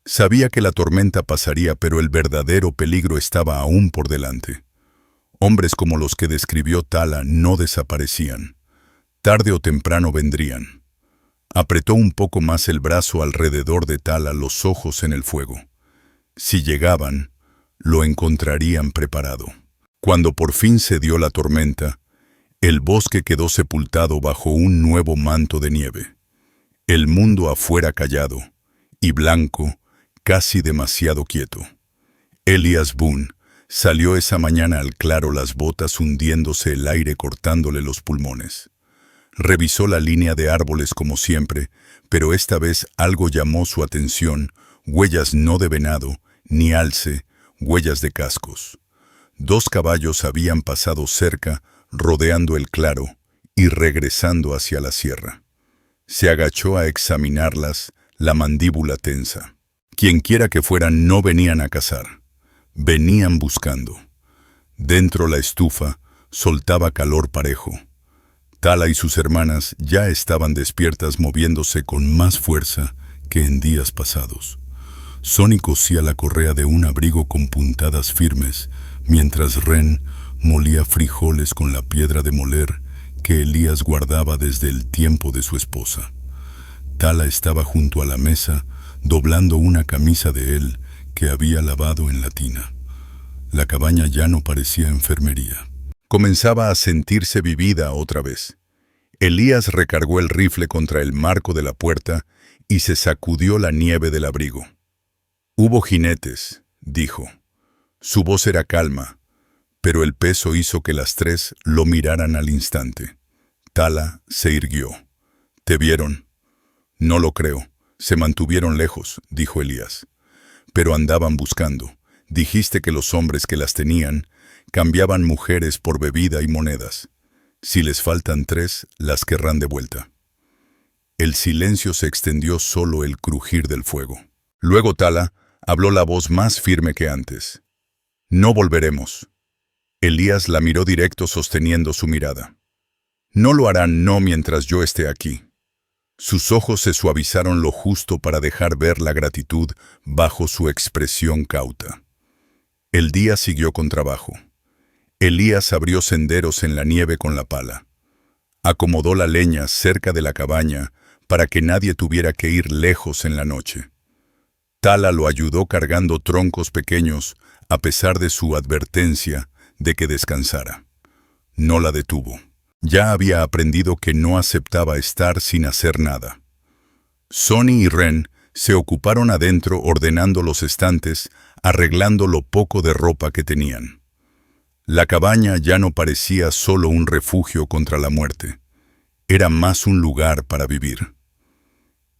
Sabía que la tormenta pasaría, pero el verdadero peligro estaba aún por delante. Hombres como los que describió Tala no desaparecían. Tarde o temprano vendrían. Apretó un poco más el brazo alrededor de Tala, los ojos en el fuego. Si llegaban, lo encontrarían preparado. Cuando por fin cedió la tormenta, el bosque quedó sepultado bajo un nuevo manto de nieve. El mundo afuera callado y blanco, casi demasiado quieto. Elías Boone salió esa mañana al claro, las botas hundiéndose, el aire cortándole los pulmones. Revisó la línea de árboles como siempre, pero esta vez algo llamó su atención, huellas no de venado, ni alce, huellas de cascos. 2 caballos habían pasado cerca, rodeando el claro y regresando hacia la sierra. Se agachó a examinarlas, la mandíbula tensa. Quienquiera que fueran, no venían a cazar. Venían buscando. Dentro la estufa soltaba calor parejo. Tala y sus hermanas ya estaban despiertas, moviéndose con más fuerza que en días pasados. Sonny cosía la correa de un abrigo con puntadas firmes, mientras Ren molía frijoles con la piedra de moler que Elías guardaba desde el tiempo de su esposa. Tala estaba junto a la mesa, doblando una camisa de él que había lavado en la tina. La cabaña ya no parecía enfermería. Comenzaba a sentirse vivida otra vez. Elías recargó el rifle contra el marco de la puerta y se sacudió la nieve del abrigo. «Hubo jinetes», dijo. Su voz era calma, pero el peso hizo que las 3 lo miraran al instante. Tala se irguió. «¿Te vieron?» «No lo creo. Se mantuvieron lejos», dijo Elías. «Pero andaban buscando. Dijiste que los hombres que las tenían cambiaban mujeres por bebida y monedas. Si les faltan 3, las querrán de vuelta». El silencio se extendió, solo el crujir del fuego. Luego Tala habló, la voz más firme que antes. «No volveremos». Elías la miró directo, sosteniendo su mirada. «No lo harán, no mientras yo esté aquí». Sus ojos se suavizaron lo justo para dejar ver la gratitud bajo su expresión cauta. El día siguió con trabajo. Elías abrió senderos en la nieve con la pala. Acomodó la leña cerca de la cabaña para que nadie tuviera que ir lejos en la noche. Tala lo ayudó cargando troncos pequeños, a pesar de su advertencia de que descansara. No la detuvo. Ya había aprendido que no aceptaba estar sin hacer nada. Sonny y Ren se ocuparon adentro ordenando los estantes, arreglando lo poco de ropa que tenían. La cabaña ya no parecía solo un refugio contra la muerte. Era más un lugar para vivir.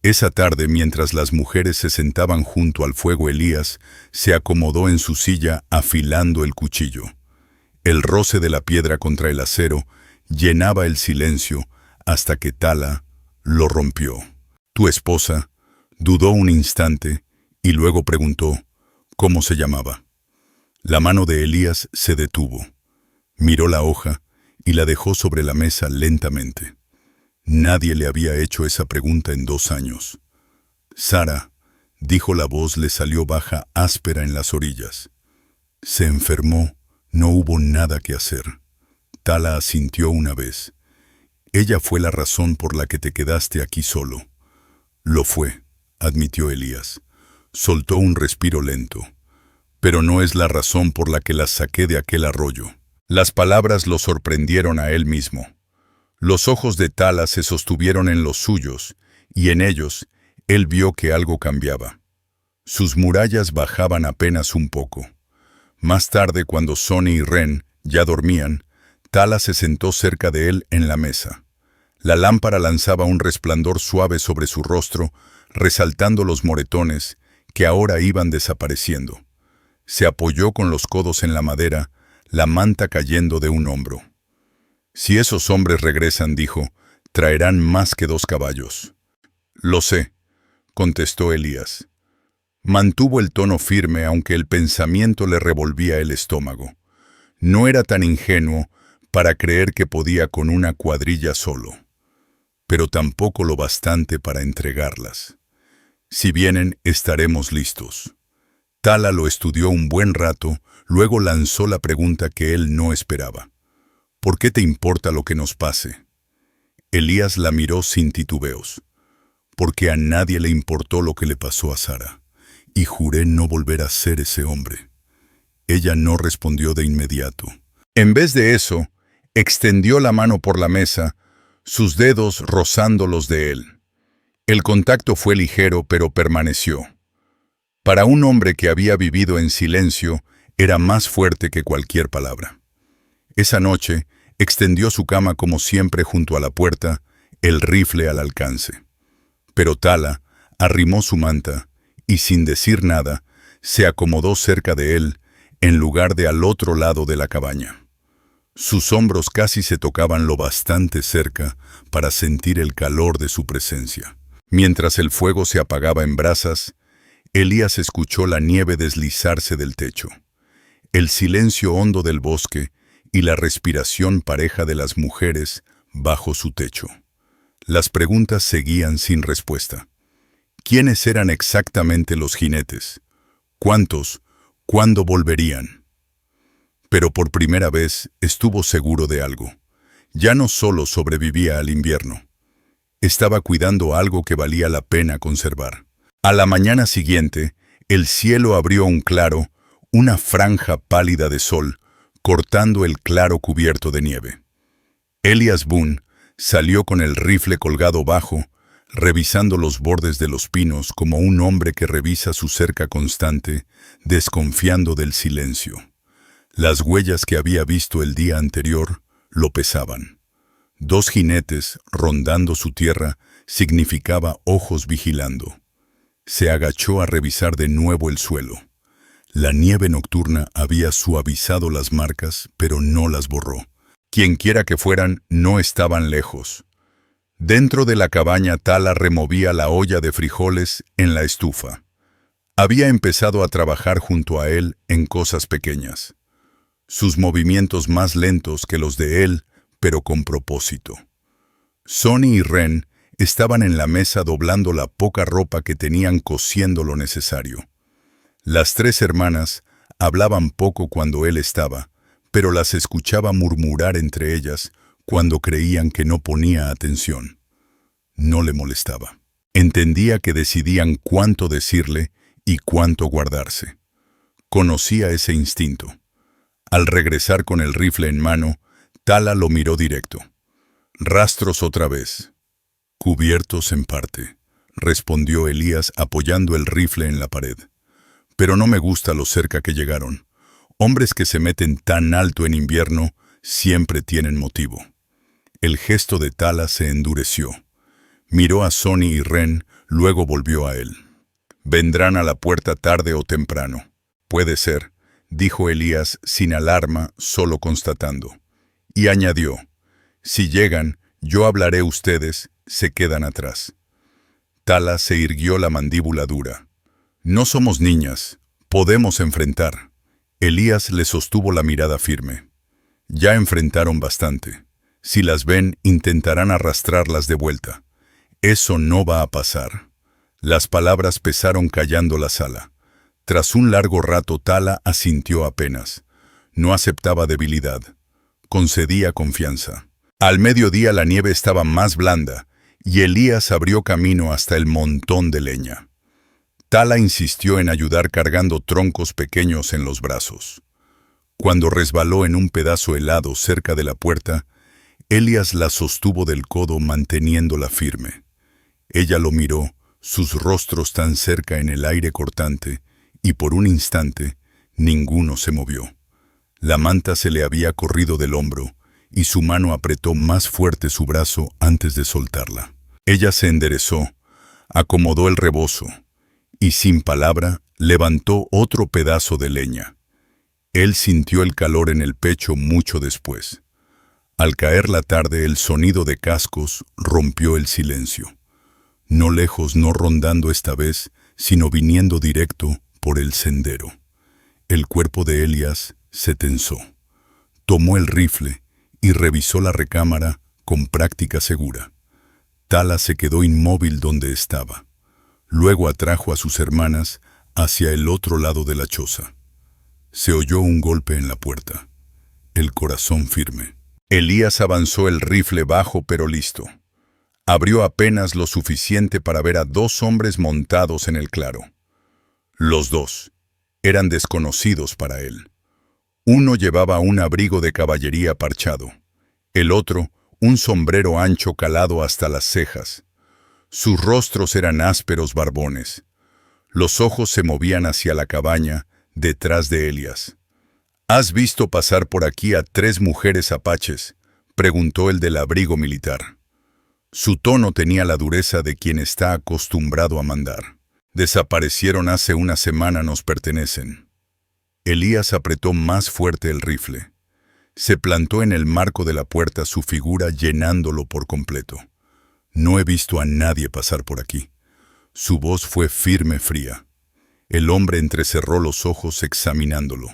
Esa tarde, mientras las mujeres se sentaban junto al fuego, Elías se acomodó en su silla afilando el cuchillo. El roce de la piedra contra el acero llenaba el silencio hasta que Tala lo rompió. «¿Tu esposa?» Dudó un instante y luego preguntó cómo se llamaba. La mano de Elías se detuvo. Miró la hoja y la dejó sobre la mesa lentamente. Nadie le había hecho esa pregunta en 2 años. «Sara», dijo, la voz le salió baja, áspera en las orillas. «Se enfermó, no hubo nada que hacer». Tala asintió una vez. «Ella fue la razón por la que te quedaste aquí solo». «Lo fue», admitió Elías. Soltó un respiro lento. «Pero no es la razón por la que las saqué de aquel arroyo». Las palabras lo sorprendieron a él mismo. Los ojos de Tala se sostuvieron en los suyos, y en ellos él vio que algo cambiaba. Sus murallas bajaban apenas un poco. Más tarde, cuando Sonny y Ren ya dormían, Tala se sentó cerca de él en la mesa. La lámpara lanzaba un resplandor suave sobre su rostro, resaltando los moretones que ahora iban desapareciendo. Se apoyó con los codos en la madera, la manta cayendo de un hombro. «Si esos hombres regresan», dijo, «traerán más que 2 caballos». «Lo sé», contestó Elías. Mantuvo el tono firme, aunque el pensamiento le revolvía el estómago. No era tan ingenuo para creer que podía con una cuadrilla solo, pero tampoco lo bastante para entregarlas. «Si vienen, estaremos listos». Tala lo estudió un buen rato, luego lanzó la pregunta que él no esperaba. «¿Por qué te importa lo que nos pase?» Elías la miró sin titubeos. «Porque a nadie le importó lo que le pasó a Sara, y juré no volver a ser ese hombre». Ella no respondió de inmediato. En vez de eso, extendió la mano por la mesa, sus dedos rozando los de él. El contacto fue ligero, pero permaneció. Para un hombre que había vivido en silencio, era más fuerte que cualquier palabra. Esa noche, extendió su cama como siempre junto a la puerta, el rifle al alcance. Pero Tala arrimó su manta y, sin decir nada, se acomodó cerca de él, en lugar de al otro lado de la cabaña. Sus hombros casi se tocaban lo bastante cerca para sentir el calor de su presencia. Mientras el fuego se apagaba en brasas, Elías escuchó la nieve deslizarse del techo, el silencio hondo del bosque y la respiración pareja de las mujeres bajo su techo. Las preguntas seguían sin respuesta. ¿Quiénes eran exactamente los jinetes? ¿Cuántos? ¿Cuándo volverían? Pero por primera vez estuvo seguro de algo. Ya no solo sobrevivía al invierno. Estaba cuidando algo que valía la pena conservar. A la mañana siguiente, el cielo abrió un claro, una franja pálida de sol, cortando el claro cubierto de nieve. Elias Boone salió con el rifle colgado bajo, revisando los bordes de los pinos como un hombre que revisa su cerca constante, desconfiando del silencio. Las huellas que había visto el día anterior lo pesaban. 2 jinetes rondando su tierra significaba ojos vigilando. Se agachó a revisar de nuevo el suelo. La nieve nocturna había suavizado las marcas, pero no las borró. Quienquiera que fueran, no estaban lejos. Dentro de la cabaña, Tala removía la olla de frijoles en la estufa. Había empezado a trabajar junto a él en cosas pequeñas. Sus movimientos más lentos que los de él, pero con propósito. Sonny y Ren estaban en la mesa doblando la poca ropa que tenían, cosiendo lo necesario. Las 3 hermanas hablaban poco cuando él estaba, pero las escuchaba murmurar entre ellas cuando creían que no ponía atención. No le molestaba. Entendía que decidían cuánto decirle y cuánto guardarse. Conocía ese instinto. Al regresar con el rifle en mano, Tala lo miró directo. «Rastros otra vez». «Cubiertos en parte», respondió Elías apoyando el rifle en la pared. «Pero no me gusta lo cerca que llegaron. Hombres que se meten tan alto en invierno siempre tienen motivo». El gesto de Tala se endureció. Miró a Sonny y Ren, luego volvió a él. «Vendrán a la puerta tarde o temprano». «Puede ser», dijo Elías sin alarma, solo constatando. Y añadió, «Si llegan, yo hablaré, ustedes se quedan atrás». Tala se irguió la mandíbula dura. «No somos niñas, podemos enfrentar». Elías le sostuvo la mirada firme. «Ya enfrentaron bastante. Si las ven, intentarán arrastrarlas de vuelta. Eso no va a pasar». Las palabras pesaron callando la sala. Tras un largo rato, Tala asintió apenas. No aceptaba debilidad. Concedía confianza. Al mediodía la nieve estaba más blanda y Elías abrió camino hasta el montón de leña. Tala insistió en ayudar cargando troncos pequeños en los brazos. Cuando resbaló en un pedazo helado cerca de la puerta, Elías la sostuvo del codo manteniéndola firme. Ella lo miró, sus rostros tan cerca en el aire cortante, y por un instante ninguno se movió. La manta se le había corrido del hombro, y su mano apretó más fuerte su brazo antes de soltarla. Ella se enderezó, acomodó el rebozo, y sin palabra levantó otro pedazo de leña. Él sintió el calor en el pecho mucho después. Al caer la tarde, el sonido de cascos rompió el silencio. No lejos, no rondando esta vez, sino viniendo directo por el sendero. El cuerpo de Elías se tensó. Tomó el rifle y revisó la recámara con práctica segura. Tala se quedó inmóvil donde estaba. Luego atrajo a sus hermanas hacia el otro lado de la choza. Se oyó un golpe en la puerta. El corazón firme. Elías avanzó el rifle bajo pero listo. Abrió apenas lo suficiente para ver a dos hombres montados en el claro. Los dos eran desconocidos para él. Uno llevaba un abrigo de caballería parchado, el otro un sombrero ancho calado hasta las cejas. Sus rostros eran ásperos barbones. Los ojos se movían hacia la cabaña detrás de Elías. «¿Has visto pasar por aquí a 3 mujeres apaches?», preguntó el del abrigo militar. Su tono tenía la dureza de quien está acostumbrado a mandar. «Desaparecieron hace una semana, nos pertenecen». Elías apretó más fuerte el rifle. Se plantó en el marco de la puerta, su figura llenándolo por completo. «No he visto a nadie pasar por aquí». Su voz fue firme, fría. El hombre entrecerró los ojos examinándolo.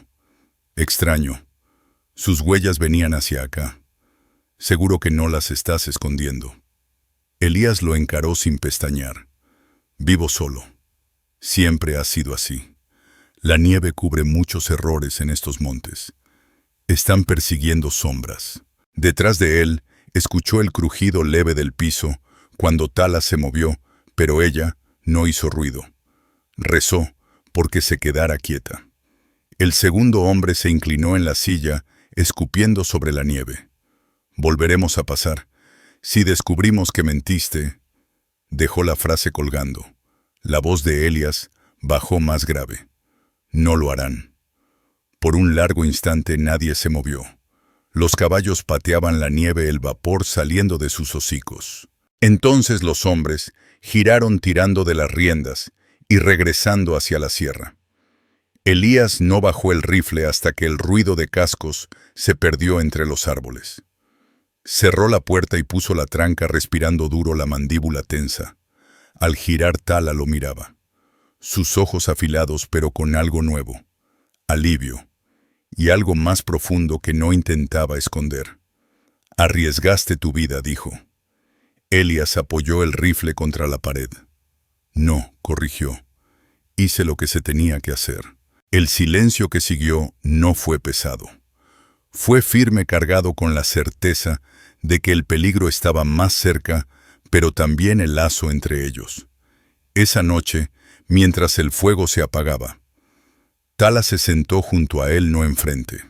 «Extraño. Sus huellas venían hacia acá. Seguro que no las estás escondiendo». Elías lo encaró sin pestañear. «Vivo solo. Siempre ha sido así. La nieve cubre muchos errores en estos montes. Están persiguiendo sombras». Detrás de él, escuchó el crujido leve del piso cuando Tala se movió, pero ella no hizo ruido. Rezó porque se quedara quieta. El segundo hombre se inclinó en la silla, escupiendo sobre la nieve. «Volveremos a pasar. Si descubrimos que mentiste». Dejó la frase colgando. La voz de Elías bajó más grave. «No lo harán». Por un largo instante nadie se movió. Los caballos pateaban la nieve, el vapor saliendo de sus hocicos. Entonces los hombres giraron tirando de las riendas y regresando hacia la sierra. Elías no bajó el rifle hasta que el ruido de cascos se perdió entre los árboles. Cerró la puerta y puso la tranca, respirando duro, la mandíbula tensa. Al girar, Tala lo miraba. Sus ojos afilados, pero con algo nuevo. Alivio. Y algo más profundo que no intentaba esconder. «Arriesgaste tu vida», dijo. Elías apoyó el rifle contra la pared. «No», corrigió. «Hice lo que se tenía que hacer». El silencio que siguió no fue pesado. Fue firme, cargado con la certeza de que el peligro estaba más cerca, pero también el lazo entre ellos. Esa noche, mientras el fuego se apagaba. Tala se sentó junto a él, no enfrente.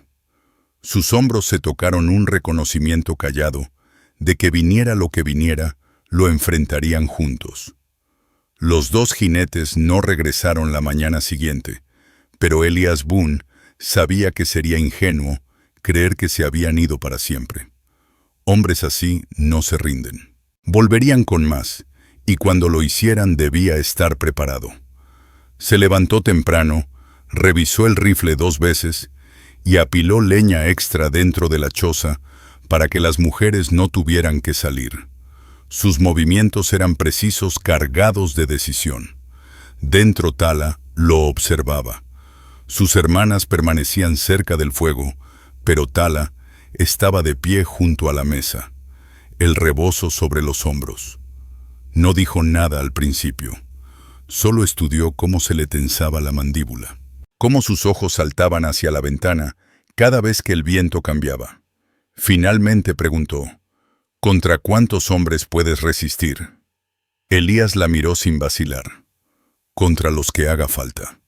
Sus hombros se tocaron, un reconocimiento callado de que viniera lo que viniera, lo enfrentarían juntos. Los dos jinetes no regresaron la mañana siguiente, pero Elias Boone sabía que sería ingenuo creer que se habían ido para siempre. Hombres así no se rinden. Volverían con más, y cuando lo hicieran debía estar preparado. Se levantó temprano, revisó el rifle 2 veces y apiló leña extra dentro de la choza para que las mujeres no tuvieran que salir. Sus movimientos eran precisos, cargados de decisión. Dentro Tala lo observaba. Sus hermanas permanecían cerca del fuego, pero Tala estaba de pie junto a la mesa, el rebozo sobre los hombros. No dijo nada al principio. Solo estudió cómo se le tensaba la mandíbula, cómo sus ojos saltaban hacia la ventana cada vez que el viento cambiaba. Finalmente preguntó: ¿contra cuántos hombres puedes resistir? Elías la miró sin vacilar. Contra los que haga falta.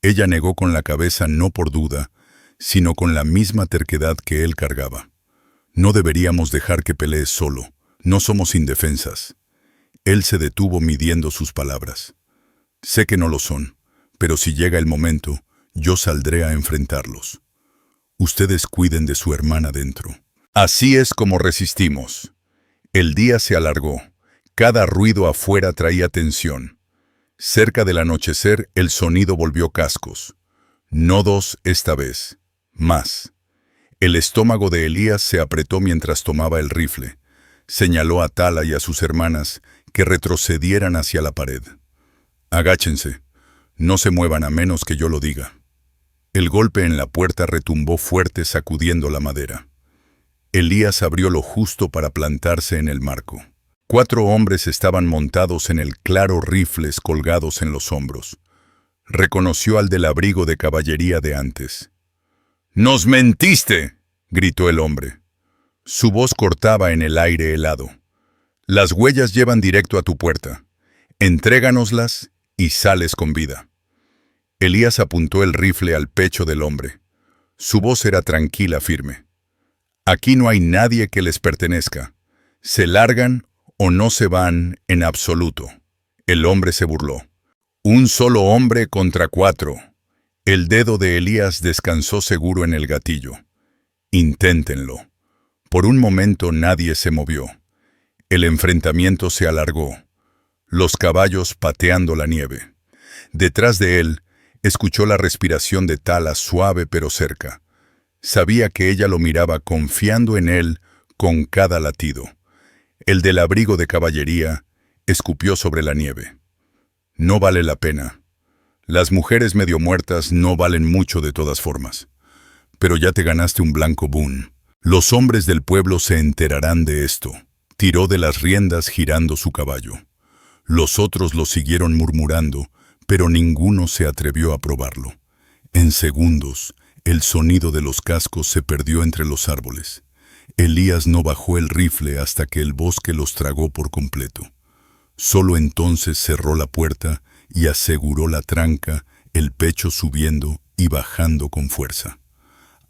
Ella negó con la cabeza, no por duda, sino con la misma terquedad que él cargaba. No deberíamos dejar que pelees solo. No somos indefensas. Él se detuvo midiendo sus palabras. Sé que no lo son, pero si llega el momento, yo saldré a enfrentarlos. Ustedes cuiden de su hermana dentro. Así es como resistimos. El día se alargó. Cada ruido afuera traía tensión. Cerca del anochecer, el sonido volvió cascos. No 2 esta vez, más. El estómago de Elías se apretó mientras tomaba el rifle. Señaló a Tala y a sus hermanas que retrocedieran hacia la pared. Agáchense. No se muevan a menos que yo lo diga. El golpe en la puerta retumbó fuerte, sacudiendo la madera. Elías abrió lo justo para plantarse en el marco. 4 hombres estaban montados en el claro, rifles colgados en los hombros. Reconoció al del abrigo de caballería de antes. ¡Nos mentiste!, gritó el hombre. Su voz cortaba en el aire helado. Las huellas llevan directo a tu puerta. Entréganoslas y sales con vida. Elías apuntó el rifle al pecho del hombre. Su voz era tranquila, firme. Aquí no hay nadie que les pertenezca. Se largan o no se van en absoluto. El hombre se burló. Un solo hombre contra 4. El dedo de Elías descansó seguro en el gatillo. Inténtenlo. Por un momento nadie se movió. El enfrentamiento se alargó. Los caballos pateando la nieve. Detrás de él, escuchó la respiración de Tala, suave pero cerca. Sabía que ella lo miraba, confiando en él con cada latido. El del abrigo de caballería escupió sobre la nieve. No vale la pena. Las mujeres medio muertas no valen mucho de todas formas. Pero ya te ganaste un blanco, Boone. Los hombres del pueblo se enterarán de esto. Tiró de las riendas girando su caballo. Los otros lo siguieron murmurando, pero ninguno se atrevió a probarlo. En segundos, el sonido de los cascos se perdió entre los árboles. Elías no bajó el rifle hasta que el bosque los tragó por completo. Solo entonces cerró la puerta y aseguró la tranca, el pecho subiendo y bajando con fuerza.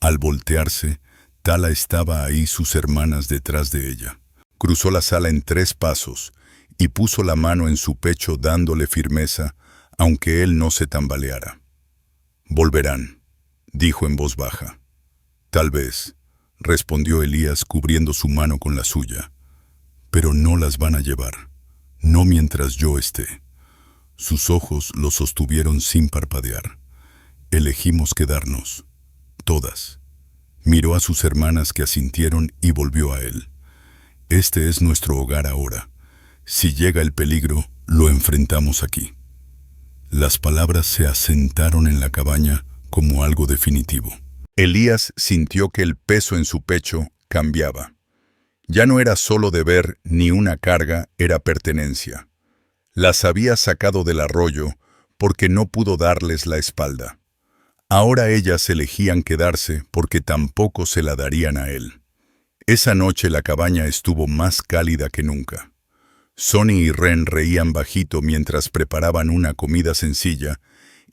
Al voltearse, Tala estaba ahí, sus hermanas detrás de ella. Cruzó la sala en 3 pasos y puso la mano en su pecho dándole firmeza, aunque él no se tambaleara. «Volverán», dijo en voz baja. «Tal vez», respondió Elías cubriendo su mano con la suya. «Pero no las van a llevar, no mientras yo esté». Sus ojos lo sostuvieron sin parpadear. «Elegimos quedarnos, todas». Miró a sus hermanas que asintieron y volvió a él. «Este es nuestro hogar ahora. Si llega el peligro, lo enfrentamos aquí». Las palabras se asentaron en la cabaña como algo definitivo. Elías sintió que el peso en su pecho cambiaba. Ya no era solo deber ni una carga, era pertenencia. Las había sacado del arroyo porque no pudo darles la espalda. Ahora ellas elegían quedarse porque tampoco se la darían a él. Esa noche la cabaña estuvo más cálida que nunca. Sonny y Ren reían bajito mientras preparaban una comida sencilla,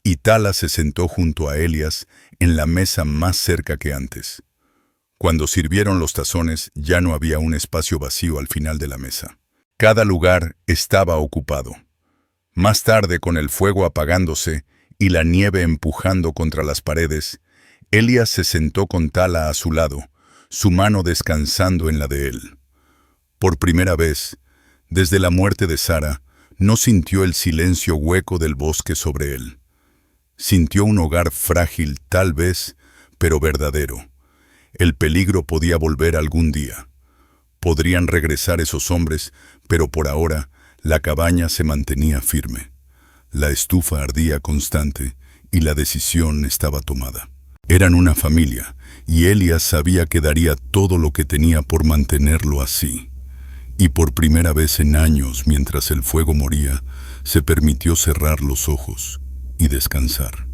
y Tala se sentó junto a Elias en la mesa más cerca que antes. Cuando sirvieron los tazones, ya no había un espacio vacío al final de la mesa. Cada lugar estaba ocupado. Más tarde, con el fuego apagándose y la nieve empujando contra las paredes, Elias se sentó con Tala a su lado, su mano descansando en la de él. Por primera vez, desde la muerte de Sara, no sintió el silencio hueco del bosque sobre él. Sintió un hogar frágil, tal vez, pero verdadero. El peligro podía volver algún día. Podrían regresar esos hombres, pero por ahora la cabaña se mantenía firme. La estufa ardía constante y la decisión estaba tomada. Eran una familia, y Elias sabía que daría todo lo que tenía por mantenerlo así. Y por primera vez en años, mientras el fuego moría, se permitió cerrar los ojos y descansar.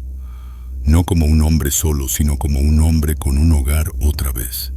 No como un hombre solo, sino como un hombre con un hogar otra vez.